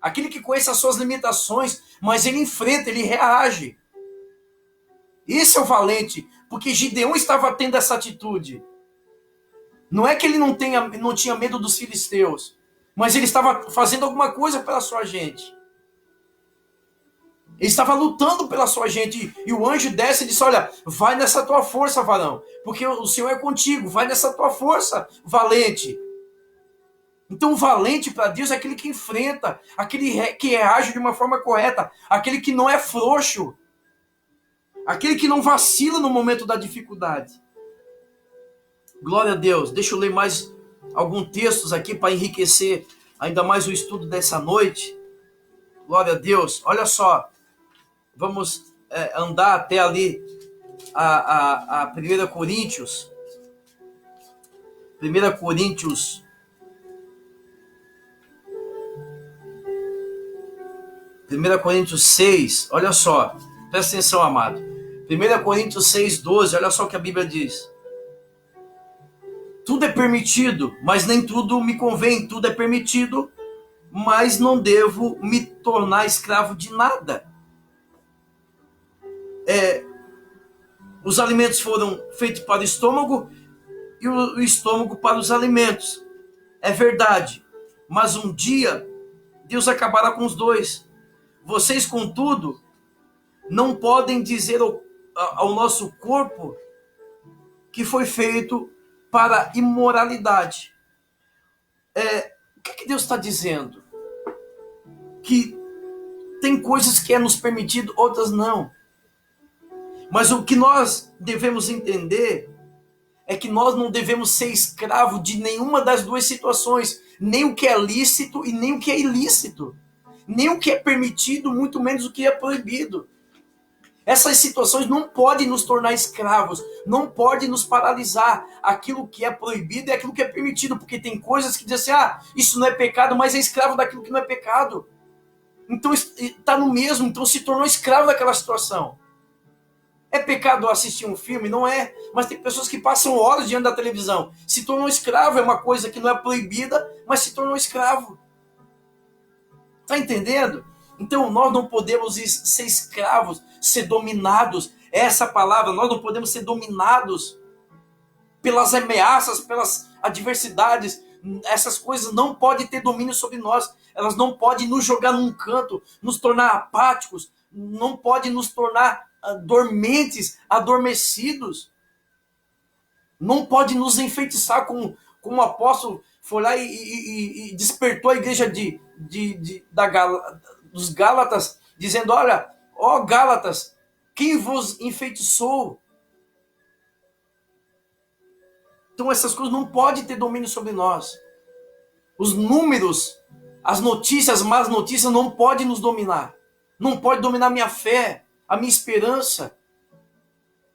S1: Aquele que conhece as suas limitações, mas ele enfrenta, ele reage. Esse é o valente. Porque Gideão estava tendo essa atitude. Não é que ele não tinha medo dos filisteus, mas ele estava fazendo alguma coisa pela sua gente. Ele estava lutando pela sua gente. E o anjo desce e disse: olha, vai nessa tua força, varão, porque o Senhor é contigo. Vai nessa tua força, valente. Então o valente para Deus é aquele que enfrenta, aquele que reage de uma forma correta, aquele que não é frouxo, aquele que não vacila no momento da dificuldade. Glória a Deus. Deixa eu ler mais alguns textos aqui para enriquecer ainda mais o estudo dessa noite. Glória a Deus. Olha só. Vamos andar até ali a 1 Coríntios. 1 Coríntios. 1 Coríntios 6. Olha só. Presta atenção, amado. 1 Coríntios 6, 12. Olha só o que a Bíblia diz. Tudo é permitido, mas nem tudo me convém. Tudo é permitido, mas não devo me tornar escravo de nada. Os alimentos foram feitos para o estômago e o estômago para os alimentos. É verdade, mas um dia Deus acabará com os dois. Vocês, contudo, não podem dizer ao nosso corpo que foi feito para imoralidade. O que Deus está dizendo? Que tem coisas que é nos permitido, outras não. Mas o que nós devemos entender é que nós não devemos ser escravo de nenhuma das duas situações, nem o que é lícito e nem o que é ilícito, nem o que é permitido, muito menos o que é proibido. Essas situações não podem nos tornar escravos, não podem nos paralisar. Aquilo que é proibido é aquilo que é permitido, porque tem coisas que dizem assim, isso não é pecado, mas é escravo daquilo que não é pecado. Então está no mesmo, então se tornou escravo daquela situação. É pecado assistir um filme? Não é. Mas tem pessoas que passam horas diante da televisão. Se tornou escravo, é uma coisa que não é proibida, mas se tornou escravo. Está entendendo? Então nós não podemos ser escravos, ser dominados. Essa palavra, nós não podemos ser dominados pelas ameaças, pelas adversidades. Essas coisas não podem ter domínio sobre nós. Elas não podem nos jogar num canto, nos tornar apáticos, não podem nos tornar dormentes, adormecidos. Não pode nos enfeitiçar como o apóstolo foi lá e despertou a igreja dos Gálatas, dizendo: olha, ó Gálatas, quem vos enfeitiçou? Então essas coisas não podem ter domínio sobre nós. Os números, as notícias, as más notícias não podem nos dominar. Não pode dominar minha fé, a minha esperança.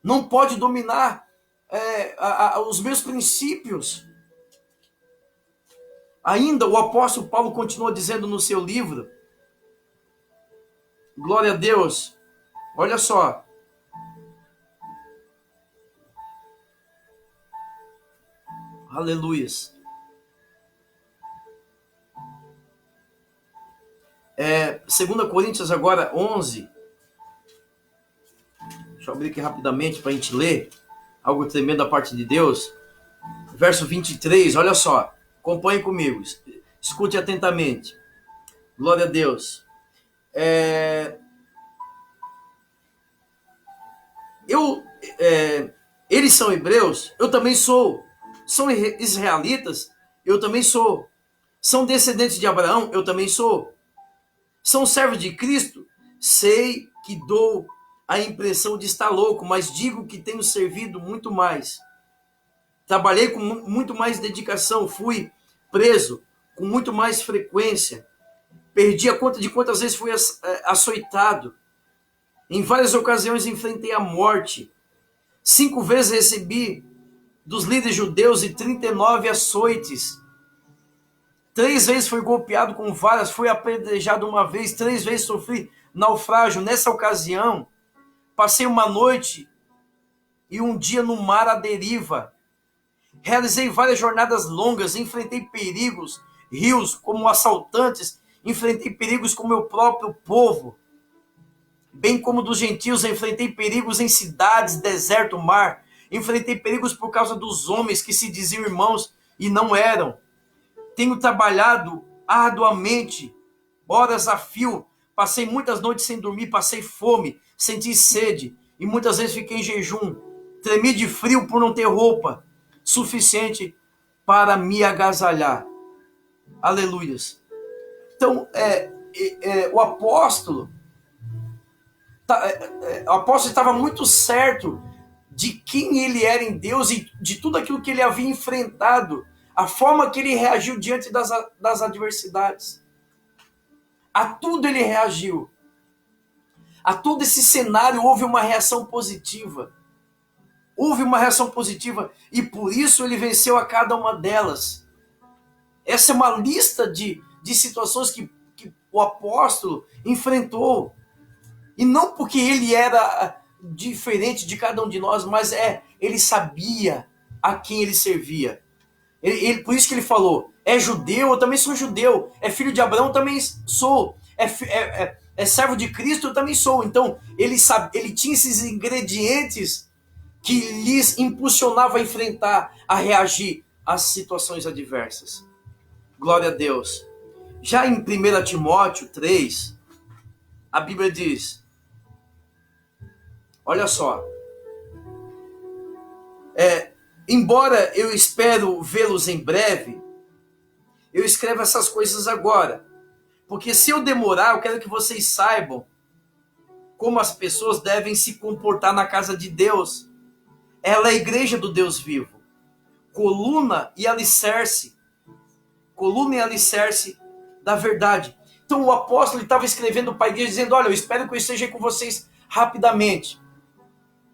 S1: Não pode dominar os meus princípios. Ainda o apóstolo Paulo continua dizendo no seu livro, glória a Deus, olha só. Aleluias. 2 Coríntios agora 11. Deixa eu abrir aqui rapidamente para a gente ler. Algo tremendo da parte de Deus. Verso 23, olha só. Acompanhe comigo. Escute atentamente. Glória a Deus. Eles são hebreus, eu também sou. São israelitas, eu também sou. São descendentes de Abraão, eu também sou. São servos de Cristo, sei que dou a impressão de estar louco, mas digo que tenho servido muito mais. Trabalhei com muito mais dedicação, fui preso com muito mais frequência. Perdi a conta de quantas vezes fui açoitado. Em várias ocasiões enfrentei a morte. 5 vezes recebi dos líderes judeus e 39 açoites. 3 vezes fui golpeado com varas, fui apedrejado uma vez, 3 vezes sofri naufrágio. Nessa ocasião, passei uma noite e um dia no mar à deriva. Realizei várias jornadas longas, enfrentei perigos, rios como assaltantes, enfrentei perigos com meu próprio povo. bem como dos gentios, enfrentei perigos em cidades, deserto, mar. Enfrentei perigos por causa dos homens que se diziam irmãos e não eram. Tenho trabalhado arduamente, horas a fio. Passei muitas noites sem dormir, passei fome, senti sede e muitas vezes fiquei em jejum. Tremi de frio por não ter roupa suficiente para me agasalhar. Aleluias. Então, o apóstolo estava muito certo de quem ele era em Deus e de tudo aquilo que ele havia enfrentado, a forma que ele reagiu diante das adversidades. A tudo ele reagiu. A todo esse cenário houve uma reação positiva. Houve uma reação positiva e por isso ele venceu a cada uma delas. Essa é uma lista de situações que o apóstolo enfrentou. E não porque ele era diferente de cada um de nós, mas ele sabia a quem ele servia. Por isso que ele falou, é judeu, eu também sou judeu. É filho de Abraão, eu também sou. É servo de Cristo, eu também sou. Então, ele tinha esses ingredientes que lhes impulsionavam a enfrentar, a reagir às situações adversas. Glória a Deus. Já em 1 Timóteo 3, a Bíblia diz, olha só, embora eu espero vê-los em breve, eu escrevo essas coisas agora, porque se eu demorar, eu quero que vocês saibam como as pessoas devem se comportar na casa de Deus. Ela é a igreja do Deus vivo, coluna e alicerce da verdade. Então o apóstolo estava escrevendo para a igreja, dizendo, olha, eu espero que eu esteja com vocês rapidamente.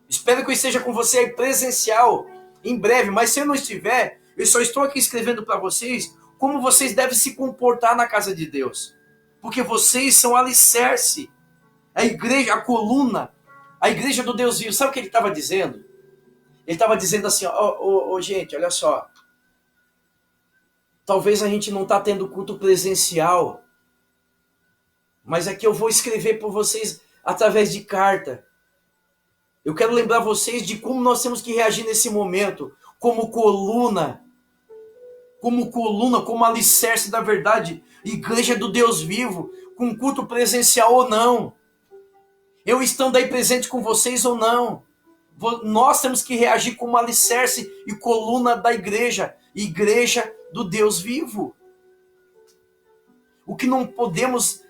S1: Espero que eu esteja com você aí presencial em breve, mas se eu não estiver, eu só estou aqui escrevendo para vocês como vocês devem se comportar na casa de Deus. Porque vocês são alicerce, a igreja, a coluna, a igreja do Deus vivo. Sabe o que ele estava dizendo? Ele estava dizendo assim, gente, olha só. Talvez a gente não está tendo culto presencial, mas aqui eu vou escrever para vocês através de carta. Eu quero lembrar vocês de como nós temos que reagir nesse momento, como coluna, como alicerce da verdade, igreja do Deus vivo, com culto presencial ou não. Eu estando aí presente com vocês ou não. Nós temos que reagir como alicerce e coluna da igreja do Deus vivo. O que não podemos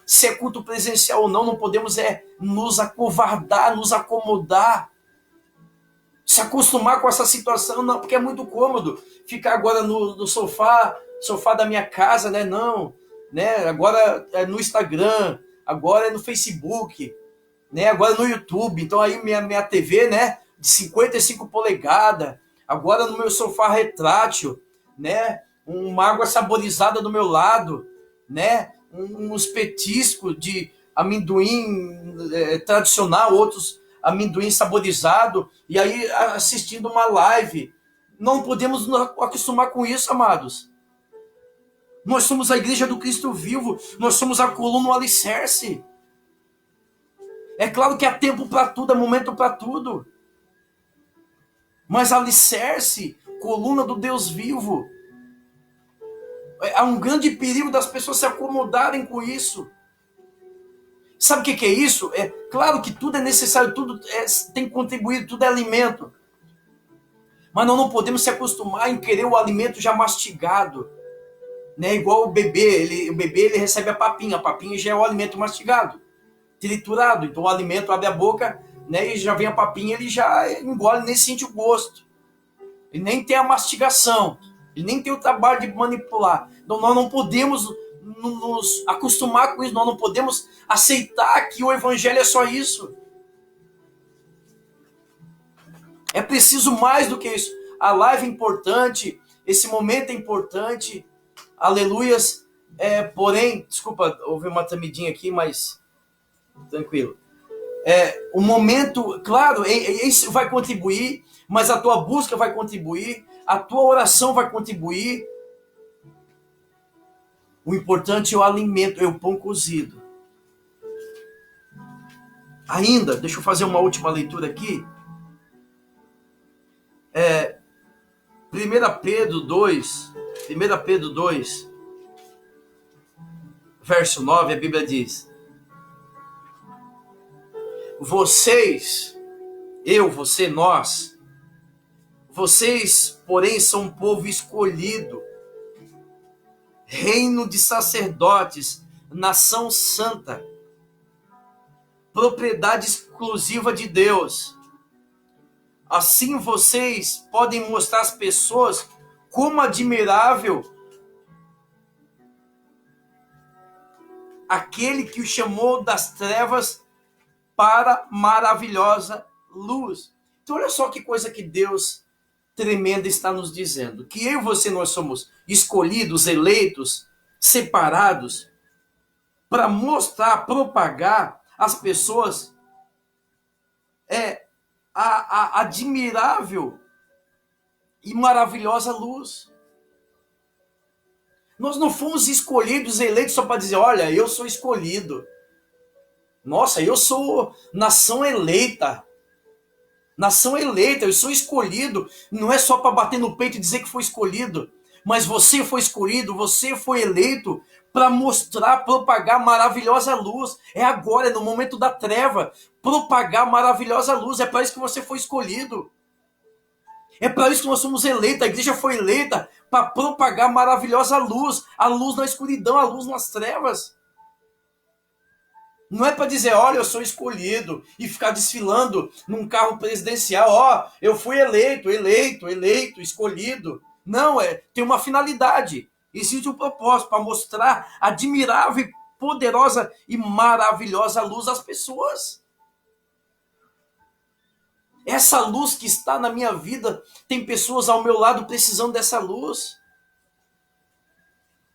S1: se é culto presencial ou não podemos nos acovardar, nos acomodar, se acostumar com essa situação, não, porque é muito cômodo ficar agora no sofá da minha casa, né? Não, né? Agora é no Instagram, agora é no Facebook, né? Agora é no YouTube. Então aí minha TV, né? De 55 polegadas, agora no meu sofá retrátil, né? Uma água saborizada do meu lado, né? Uns petiscos de amendoim tradicional, outros amendoim saborizado, e aí assistindo uma live. Não podemos nos acostumar com isso, amados. Nós somos a igreja do Cristo vivo, nós somos a coluna, o alicerce. É claro que há tempo para tudo, é momento para tudo. Mas alicerce, coluna do Deus vivo. Há um grande perigo das pessoas se acomodarem com isso. Sabe o que é isso? É claro que tudo é necessário, tudo tem que contribuir, tudo é alimento. Mas nós não podemos se acostumar em querer o alimento já mastigado. Né? Igual o bebê, o bebê ele recebe a papinha já é o alimento mastigado, triturado. Então o alimento abre a boca, né, e já vem a papinha, ele já engole, nem sente o gosto. Ele nem tem a mastigação, ele nem tem o trabalho de manipular. Então nós não podemos nos acostumar com isso, nós não podemos aceitar que o evangelho é só isso. É preciso mais do que isso. A live é importante, esse momento é importante, aleluias, porém, desculpa, houve uma tremidinha aqui, mas tranquilo. O momento, claro, isso vai contribuir, mas a tua busca vai contribuir, a tua oração vai contribuir. O importante é o alimento, é o pão cozido. Ainda, deixa eu fazer uma última leitura aqui. 1 Pedro 2, verso 9, a Bíblia diz: vocês, eu, você, nós, vocês, porém, são um povo escolhido, reino de sacerdotes, nação santa, propriedade exclusiva de Deus. Assim vocês podem mostrar às pessoas como admirável aquele que o chamou das trevas para maravilhosa luz. Então olha só que coisa que Deus tremenda está nos dizendo. Que eu e você, nós somos escolhidos, eleitos, separados para mostrar, propagar às pessoas a admirável e maravilhosa luz. Nós não fomos escolhidos, eleitos só para dizer, olha, eu sou escolhido. Nossa, eu sou nação eleita. Nação eleita, eu sou escolhido. Não é só para bater no peito e dizer que foi escolhido. Mas você foi escolhido, você foi eleito para mostrar, propagar maravilhosa luz. É agora, é no momento da treva. Propagar maravilhosa luz. É para isso que você foi escolhido. É para isso que nós somos eleitos. A igreja foi eleita para propagar maravilhosa luz. A luz na escuridão, a luz nas trevas. Não é para dizer, olha, eu sou escolhido e ficar desfilando num carro presidencial. Ó, eu fui eleito, escolhido. Não, tem uma finalidade. Existe um propósito para mostrar a admirável, poderosa e maravilhosa luz às pessoas. Essa luz que está na minha vida, tem pessoas ao meu lado precisando dessa luz.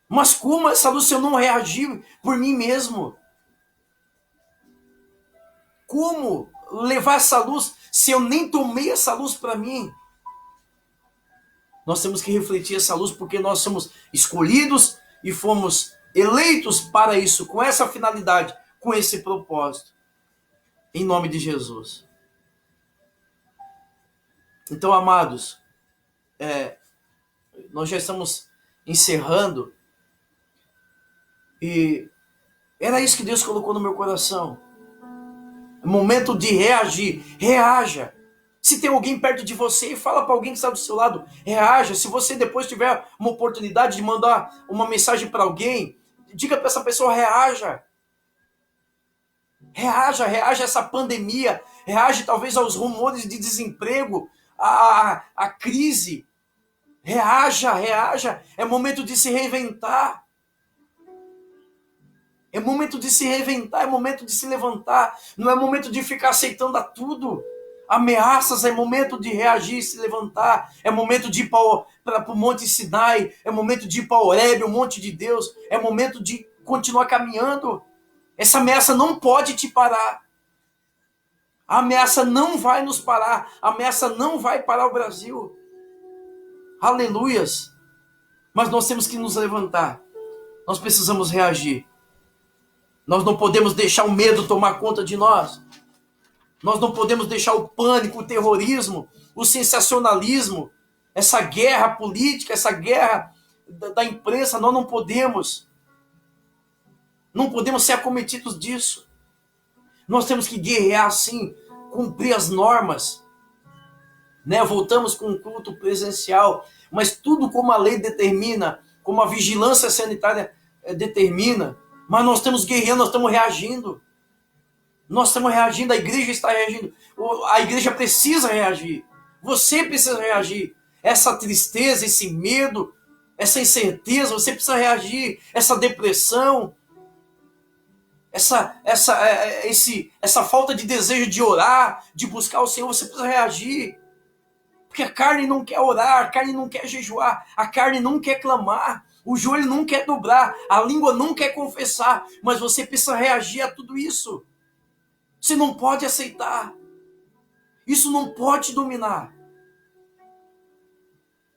S1: Mas como essa luz se eu não reagir por mim mesmo? Como levar essa luz se eu nem tomei essa luz para mim? Nós temos que refletir essa luz porque nós somos escolhidos e fomos eleitos para isso, com essa finalidade, com esse propósito. Em nome de Jesus. Então, amados, nós já estamos encerrando e era isso que Deus colocou no meu coração. Momento de reagir. Reaja. Se tem alguém perto de você, fala para alguém que está do seu lado. Reaja. Se você depois tiver uma oportunidade de mandar uma mensagem para alguém, diga para essa pessoa, reaja. Reaja a essa pandemia. Reaja talvez aos rumores de desemprego, a crise. Reaja. É momento de se reinventar. É momento de se reinventar, é momento de se levantar. Não é momento de ficar aceitando a tudo. Ameaças, é momento de reagir e se levantar. É momento de ir para o Monte Sinai. É momento de ir para Horebe, o Monte de Deus. É momento de continuar caminhando. Essa ameaça não pode te parar. A ameaça não vai nos parar. A ameaça não vai parar o Brasil. Aleluias. Mas nós temos que nos levantar. Nós precisamos reagir. Nós não podemos deixar o medo tomar conta de nós. Nós não podemos deixar o pânico, o terrorismo, o sensacionalismo, essa guerra política, essa guerra da imprensa, nós não podemos. Não podemos ser acometidos disso. Nós temos que guerrear sim, cumprir as normas. Voltamos com um culto presencial, mas tudo como a lei determina, como a vigilância sanitária determina. Mas nós estamos guerreando, nós estamos reagindo. Nós estamos reagindo, a igreja está reagindo. A igreja precisa reagir. Você precisa reagir. Essa tristeza, esse medo, essa incerteza, você precisa reagir. Essa depressão, essa falta de desejo de orar, de buscar o Senhor, você precisa reagir. Porque a carne não quer orar, a carne não quer jejuar, a carne não quer clamar. O joelho não quer dobrar, a língua não quer confessar, mas você precisa reagir a tudo isso. Você não pode aceitar. Isso não pode dominar.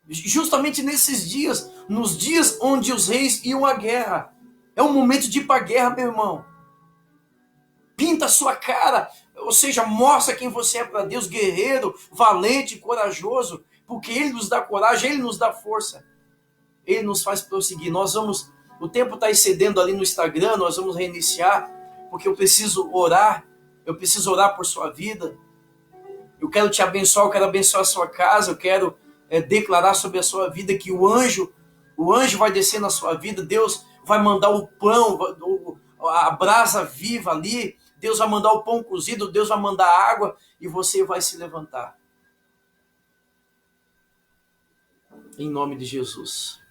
S1: Justamente nesses dias, nos dias onde os reis iam à guerra, é um momento de ir para a guerra, meu irmão. Pinta a sua cara, Ou seja, mostra quem você é para Deus, guerreiro, valente, corajoso, porque Ele nos dá coragem, Ele nos dá força, Ele nos faz prosseguir. O tempo está excedendo ali no Instagram, nós vamos reiniciar, porque eu preciso orar por sua vida, eu quero te abençoar, eu quero abençoar a sua casa, eu quero declarar sobre a sua vida que o anjo vai descer na sua vida, Deus vai mandar o pão, a brasa viva ali, Deus vai mandar o pão cozido, Deus vai mandar água e você vai se levantar. Em nome de Jesus.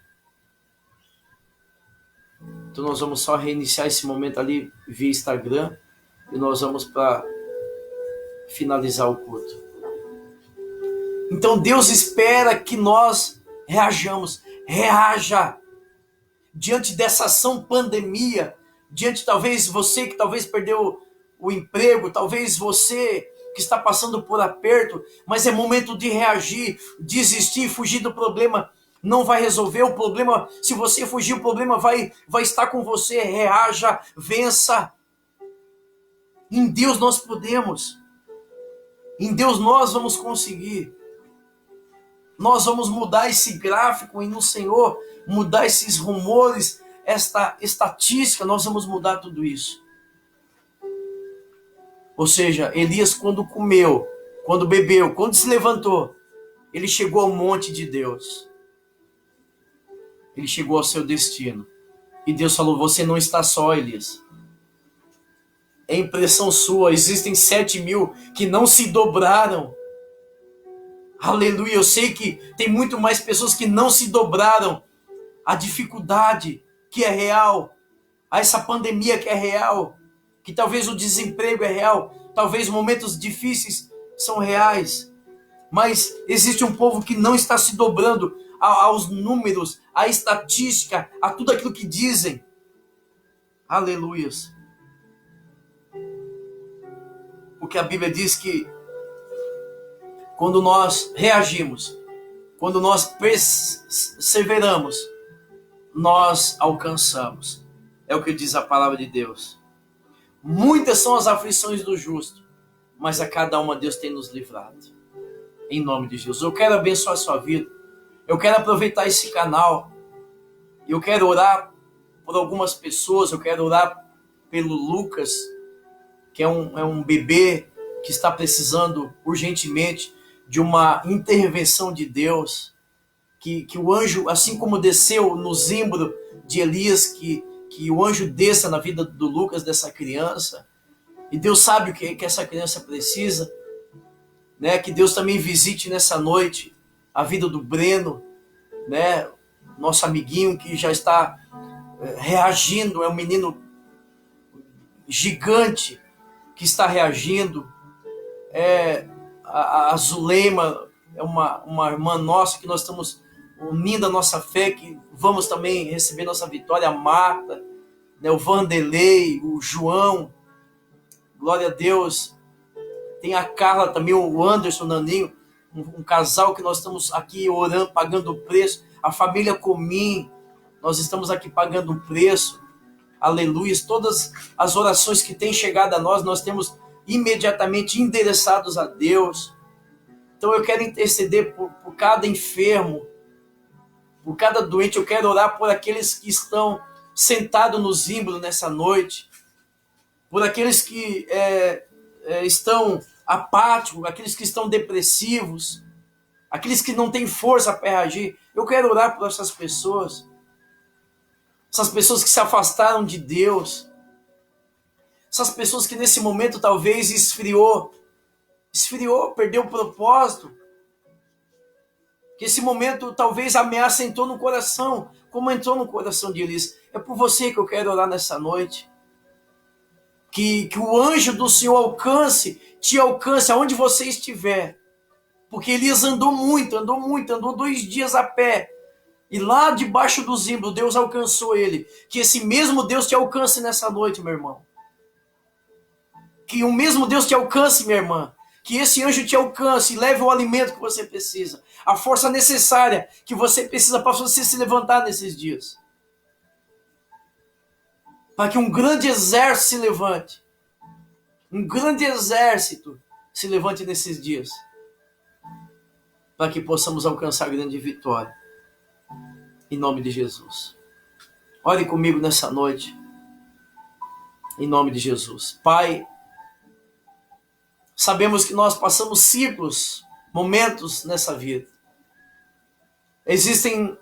S1: Então nós vamos só reiniciar esse momento ali via Instagram e nós vamos para finalizar o culto. Então Deus espera que nós reaja diante dessa ação pandemia, diante talvez você que talvez perdeu o emprego, talvez você que está passando por aperto, mas é momento de reagir, desistir, fugir do problema. Não vai resolver o problema. Se você fugir, o problema vai estar com você. Reaja, vença. Em Deus nós podemos. Em Deus nós vamos conseguir. Nós vamos mudar esse gráfico e no Senhor mudar esses rumores, esta estatística, nós vamos mudar tudo isso. Ou seja, Elias quando comeu, quando bebeu, quando se levantou, ele chegou ao monte de Deus. Ele chegou ao seu destino. E Deus falou, você não está só, Elias. É impressão sua, existem 7.000 que não se dobraram. Aleluia, eu sei que tem muito mais pessoas que não se dobraram à dificuldade que é real, a essa pandemia que é real, que talvez o desemprego é real, talvez momentos difíceis são reais, mas existe um povo que não está se dobrando aos números, à estatística, a tudo aquilo que dizem. Aleluias. Porque a Bíblia diz que quando nós reagimos, quando nós perseveramos, nós alcançamos. É o que diz a palavra de Deus. Muitas são as aflições do justo, mas a cada uma Deus tem nos livrado. Em nome de Jesus. Eu quero abençoar a sua vida. Eu quero aproveitar esse canal. Eu quero orar por algumas pessoas. Eu quero orar pelo Lucas, que é um bebê que está precisando urgentemente de uma intervenção de Deus. Que o anjo, assim como desceu no zimbro de Elias, que o anjo desça na vida do Lucas, dessa criança. E Deus sabe o que essa criança precisa. Né? Que Deus também visite nessa noite a vida do Breno, né? Nosso amiguinho que já está reagindo, é um menino gigante que está reagindo. A Zulema é uma irmã nossa que nós estamos unindo a nossa fé, que vamos também receber nossa vitória. A Marta, né? O Vanderlei, o João, glória a Deus. Tem a Carla também, o Anderson, o Naninho, um casal que nós estamos aqui orando, pagando o preço. A família Comim, nós estamos aqui pagando o preço. Aleluia. Todas as orações que têm chegado a nós temos imediatamente endereçados a Deus. Então eu quero interceder por cada enfermo, por cada doente. Eu quero orar por aqueles que estão sentados no zimbro nessa noite, por aqueles que estão apáticos, aqueles que estão depressivos, aqueles que não têm força para reagir. Eu quero orar por essas pessoas que se afastaram de Deus, essas pessoas que nesse momento talvez esfriou, perdeu o propósito, que esse momento talvez a ameaça entrou no coração, como entrou no coração de Elias. É por você que eu quero orar nessa noite. Que o anjo do Senhor te alcance aonde você estiver. Porque Elias andou 2 dias a pé. E lá debaixo do zimbro, Deus alcançou ele. Que esse mesmo Deus te alcance nessa noite, meu irmão. Que o mesmo Deus te alcance, minha irmã. Que esse anjo te alcance e leve o alimento que você precisa. A força necessária que você precisa para você se levantar nesses dias. Para que um grande exército se levante. um grande exército se levante nesses dias, para que possamos alcançar grande vitória, em nome de Jesus. Ore comigo nessa noite, em nome de Jesus. Pai, sabemos que nós passamos ciclos, momentos nessa vida. Existem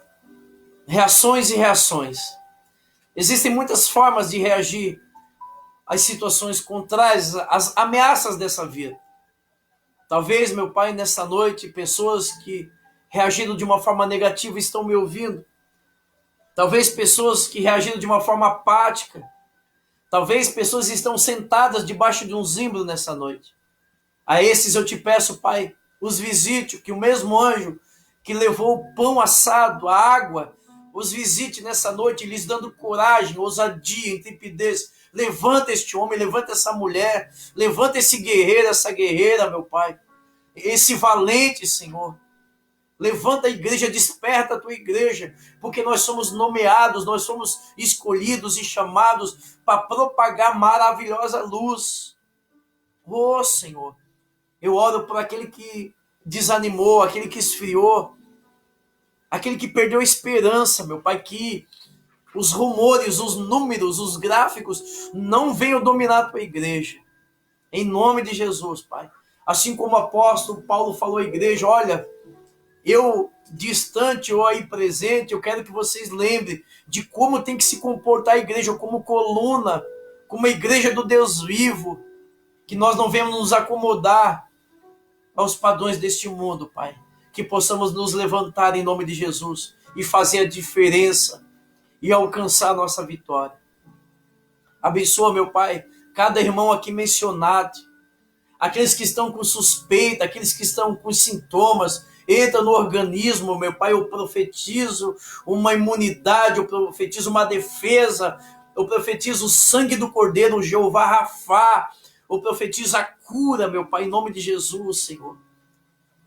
S1: reações e reações. Existem muitas formas de reagir às situações contrárias, às ameaças dessa vida. Talvez, meu Pai, nessa noite, pessoas que reagiram de uma forma negativa estão me ouvindo. Talvez pessoas que reagiram de uma forma apática. Talvez pessoas estão sentadas debaixo de um zimbro nessa noite. A esses eu te peço, Pai, os visite, que o mesmo anjo que levou o pão assado, a água, os visite nessa noite, lhes dando coragem, ousadia, intrepidez. Levanta este homem, levanta essa mulher, levanta esse guerreiro, essa guerreira, meu Pai. Esse valente, Senhor. Levanta a igreja, desperta a tua igreja, porque nós somos nomeados, nós somos escolhidos e chamados para propagar maravilhosa luz. Oh, Senhor, eu oro por aquele que desanimou, aquele que esfriou, aquele que perdeu a esperança, meu Pai, que os rumores, os números, os gráficos não venham dominar a tua igreja. Em nome de Jesus, Pai. Assim como o apóstolo Paulo falou à igreja, olha, eu distante ou aí presente, eu quero que vocês lembrem de como tem que se comportar a igreja como coluna, como a igreja do Deus vivo, que nós não venhamos nos acomodar aos padrões deste mundo, Pai. Que possamos nos levantar em nome de Jesus e fazer a diferença e alcançar a nossa vitória. Abençoa, meu Pai, cada irmão aqui mencionado, aqueles que estão com suspeita, aqueles que estão com sintomas, entra no organismo, meu Pai, eu profetizo uma imunidade, eu profetizo uma defesa, eu profetizo o sangue do Cordeiro, o Jeová Rafá, eu profetizo a cura, meu Pai, em nome de Jesus, Senhor.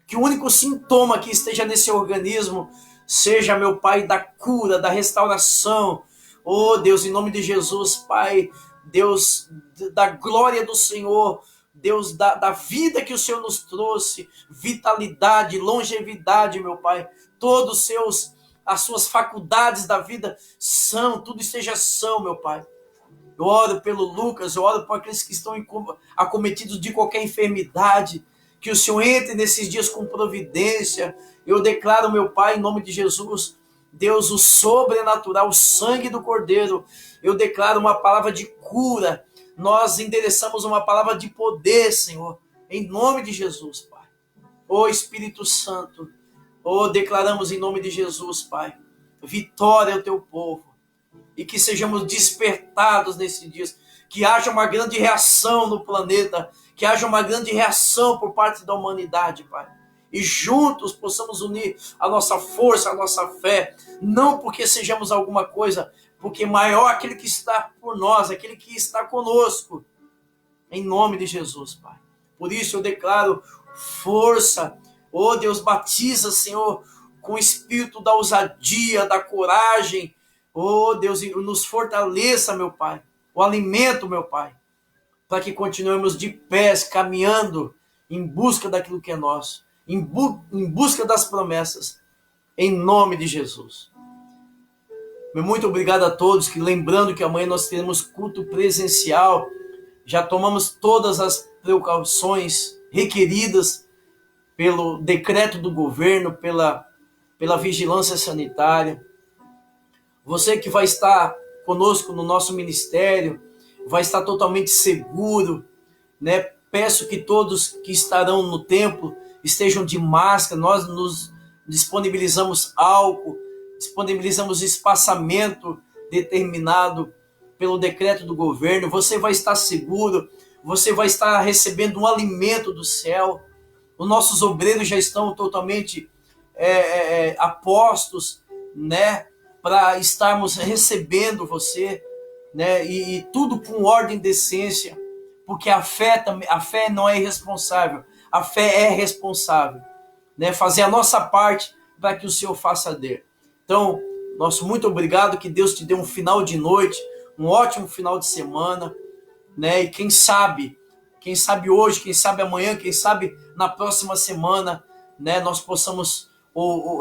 S1: Que o único sintoma que esteja nesse organismo seja, meu Pai, da cura, da restauração. Oh, Deus, em nome de Jesus, Pai, Deus da glória do Senhor, Deus da vida que o Senhor nos trouxe, vitalidade, longevidade, meu Pai, todos as suas faculdades da vida são, tudo esteja são, meu Pai. Eu oro pelo Lucas, eu oro por aqueles que estão acometidos de qualquer enfermidade, que o Senhor entre nesses dias com providência. Eu declaro, meu Pai, em nome de Jesus, Deus, o sobrenatural, o sangue do Cordeiro. Eu declaro uma palavra de cura. Nós endereçamos uma palavra de poder, Senhor, em nome de Jesus, Pai. Ô Espírito Santo, declaramos em nome de Jesus, Pai, vitória ao teu povo. E que sejamos despertados nesses dias, que haja uma grande reação no planeta, que haja uma grande reação por parte da humanidade, Pai. E juntos possamos unir a nossa força, a nossa fé, não porque sejamos alguma coisa, porque maior aquele que está por nós, aquele que está conosco, em nome de Jesus, Pai. Por isso eu declaro força, Deus, batiza, Senhor, com o espírito da ousadia, da coragem, Deus, nos fortaleça, meu Pai, o alimento, meu Pai, para que continuemos de pés, caminhando em busca daquilo que é nosso, em busca das promessas, em nome de Jesus. Meu muito obrigado a todos, que lembrando que amanhã nós teremos culto presencial, já tomamos todas as precauções requeridas pelo decreto do governo, pela vigilância sanitária. Você que vai estar conosco no nosso ministério, vai estar totalmente seguro, né? Peço que todos que estarão no templo estejam de máscara. Nós nos disponibilizamos álcool, disponibilizamos espaçamento determinado pelo decreto do governo. Você vai estar seguro, você vai estar recebendo um alimento do céu. Os nossos obreiros já estão totalmente apostos, né, para estarmos recebendo você, né, e tudo com ordem e decência, porque a fé não é irresponsável, a fé é responsável, né, fazer a nossa parte para que o Senhor faça dele. Então, nosso muito obrigado, que Deus te dê um final de noite, um ótimo final de semana, né, e quem sabe quem sabe hoje, quem sabe amanhã, quem sabe na próxima semana, né, nós possamos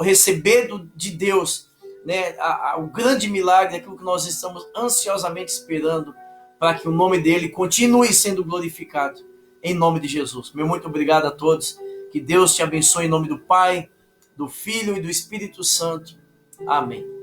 S1: receber de Deus, né, o grande milagre, aquilo que nós estamos ansiosamente esperando, para que o nome dele continue sendo glorificado, em nome de Jesus. Meu muito obrigado a todos, que Deus te abençoe em nome do Pai, do Filho e do Espírito Santo. Amém.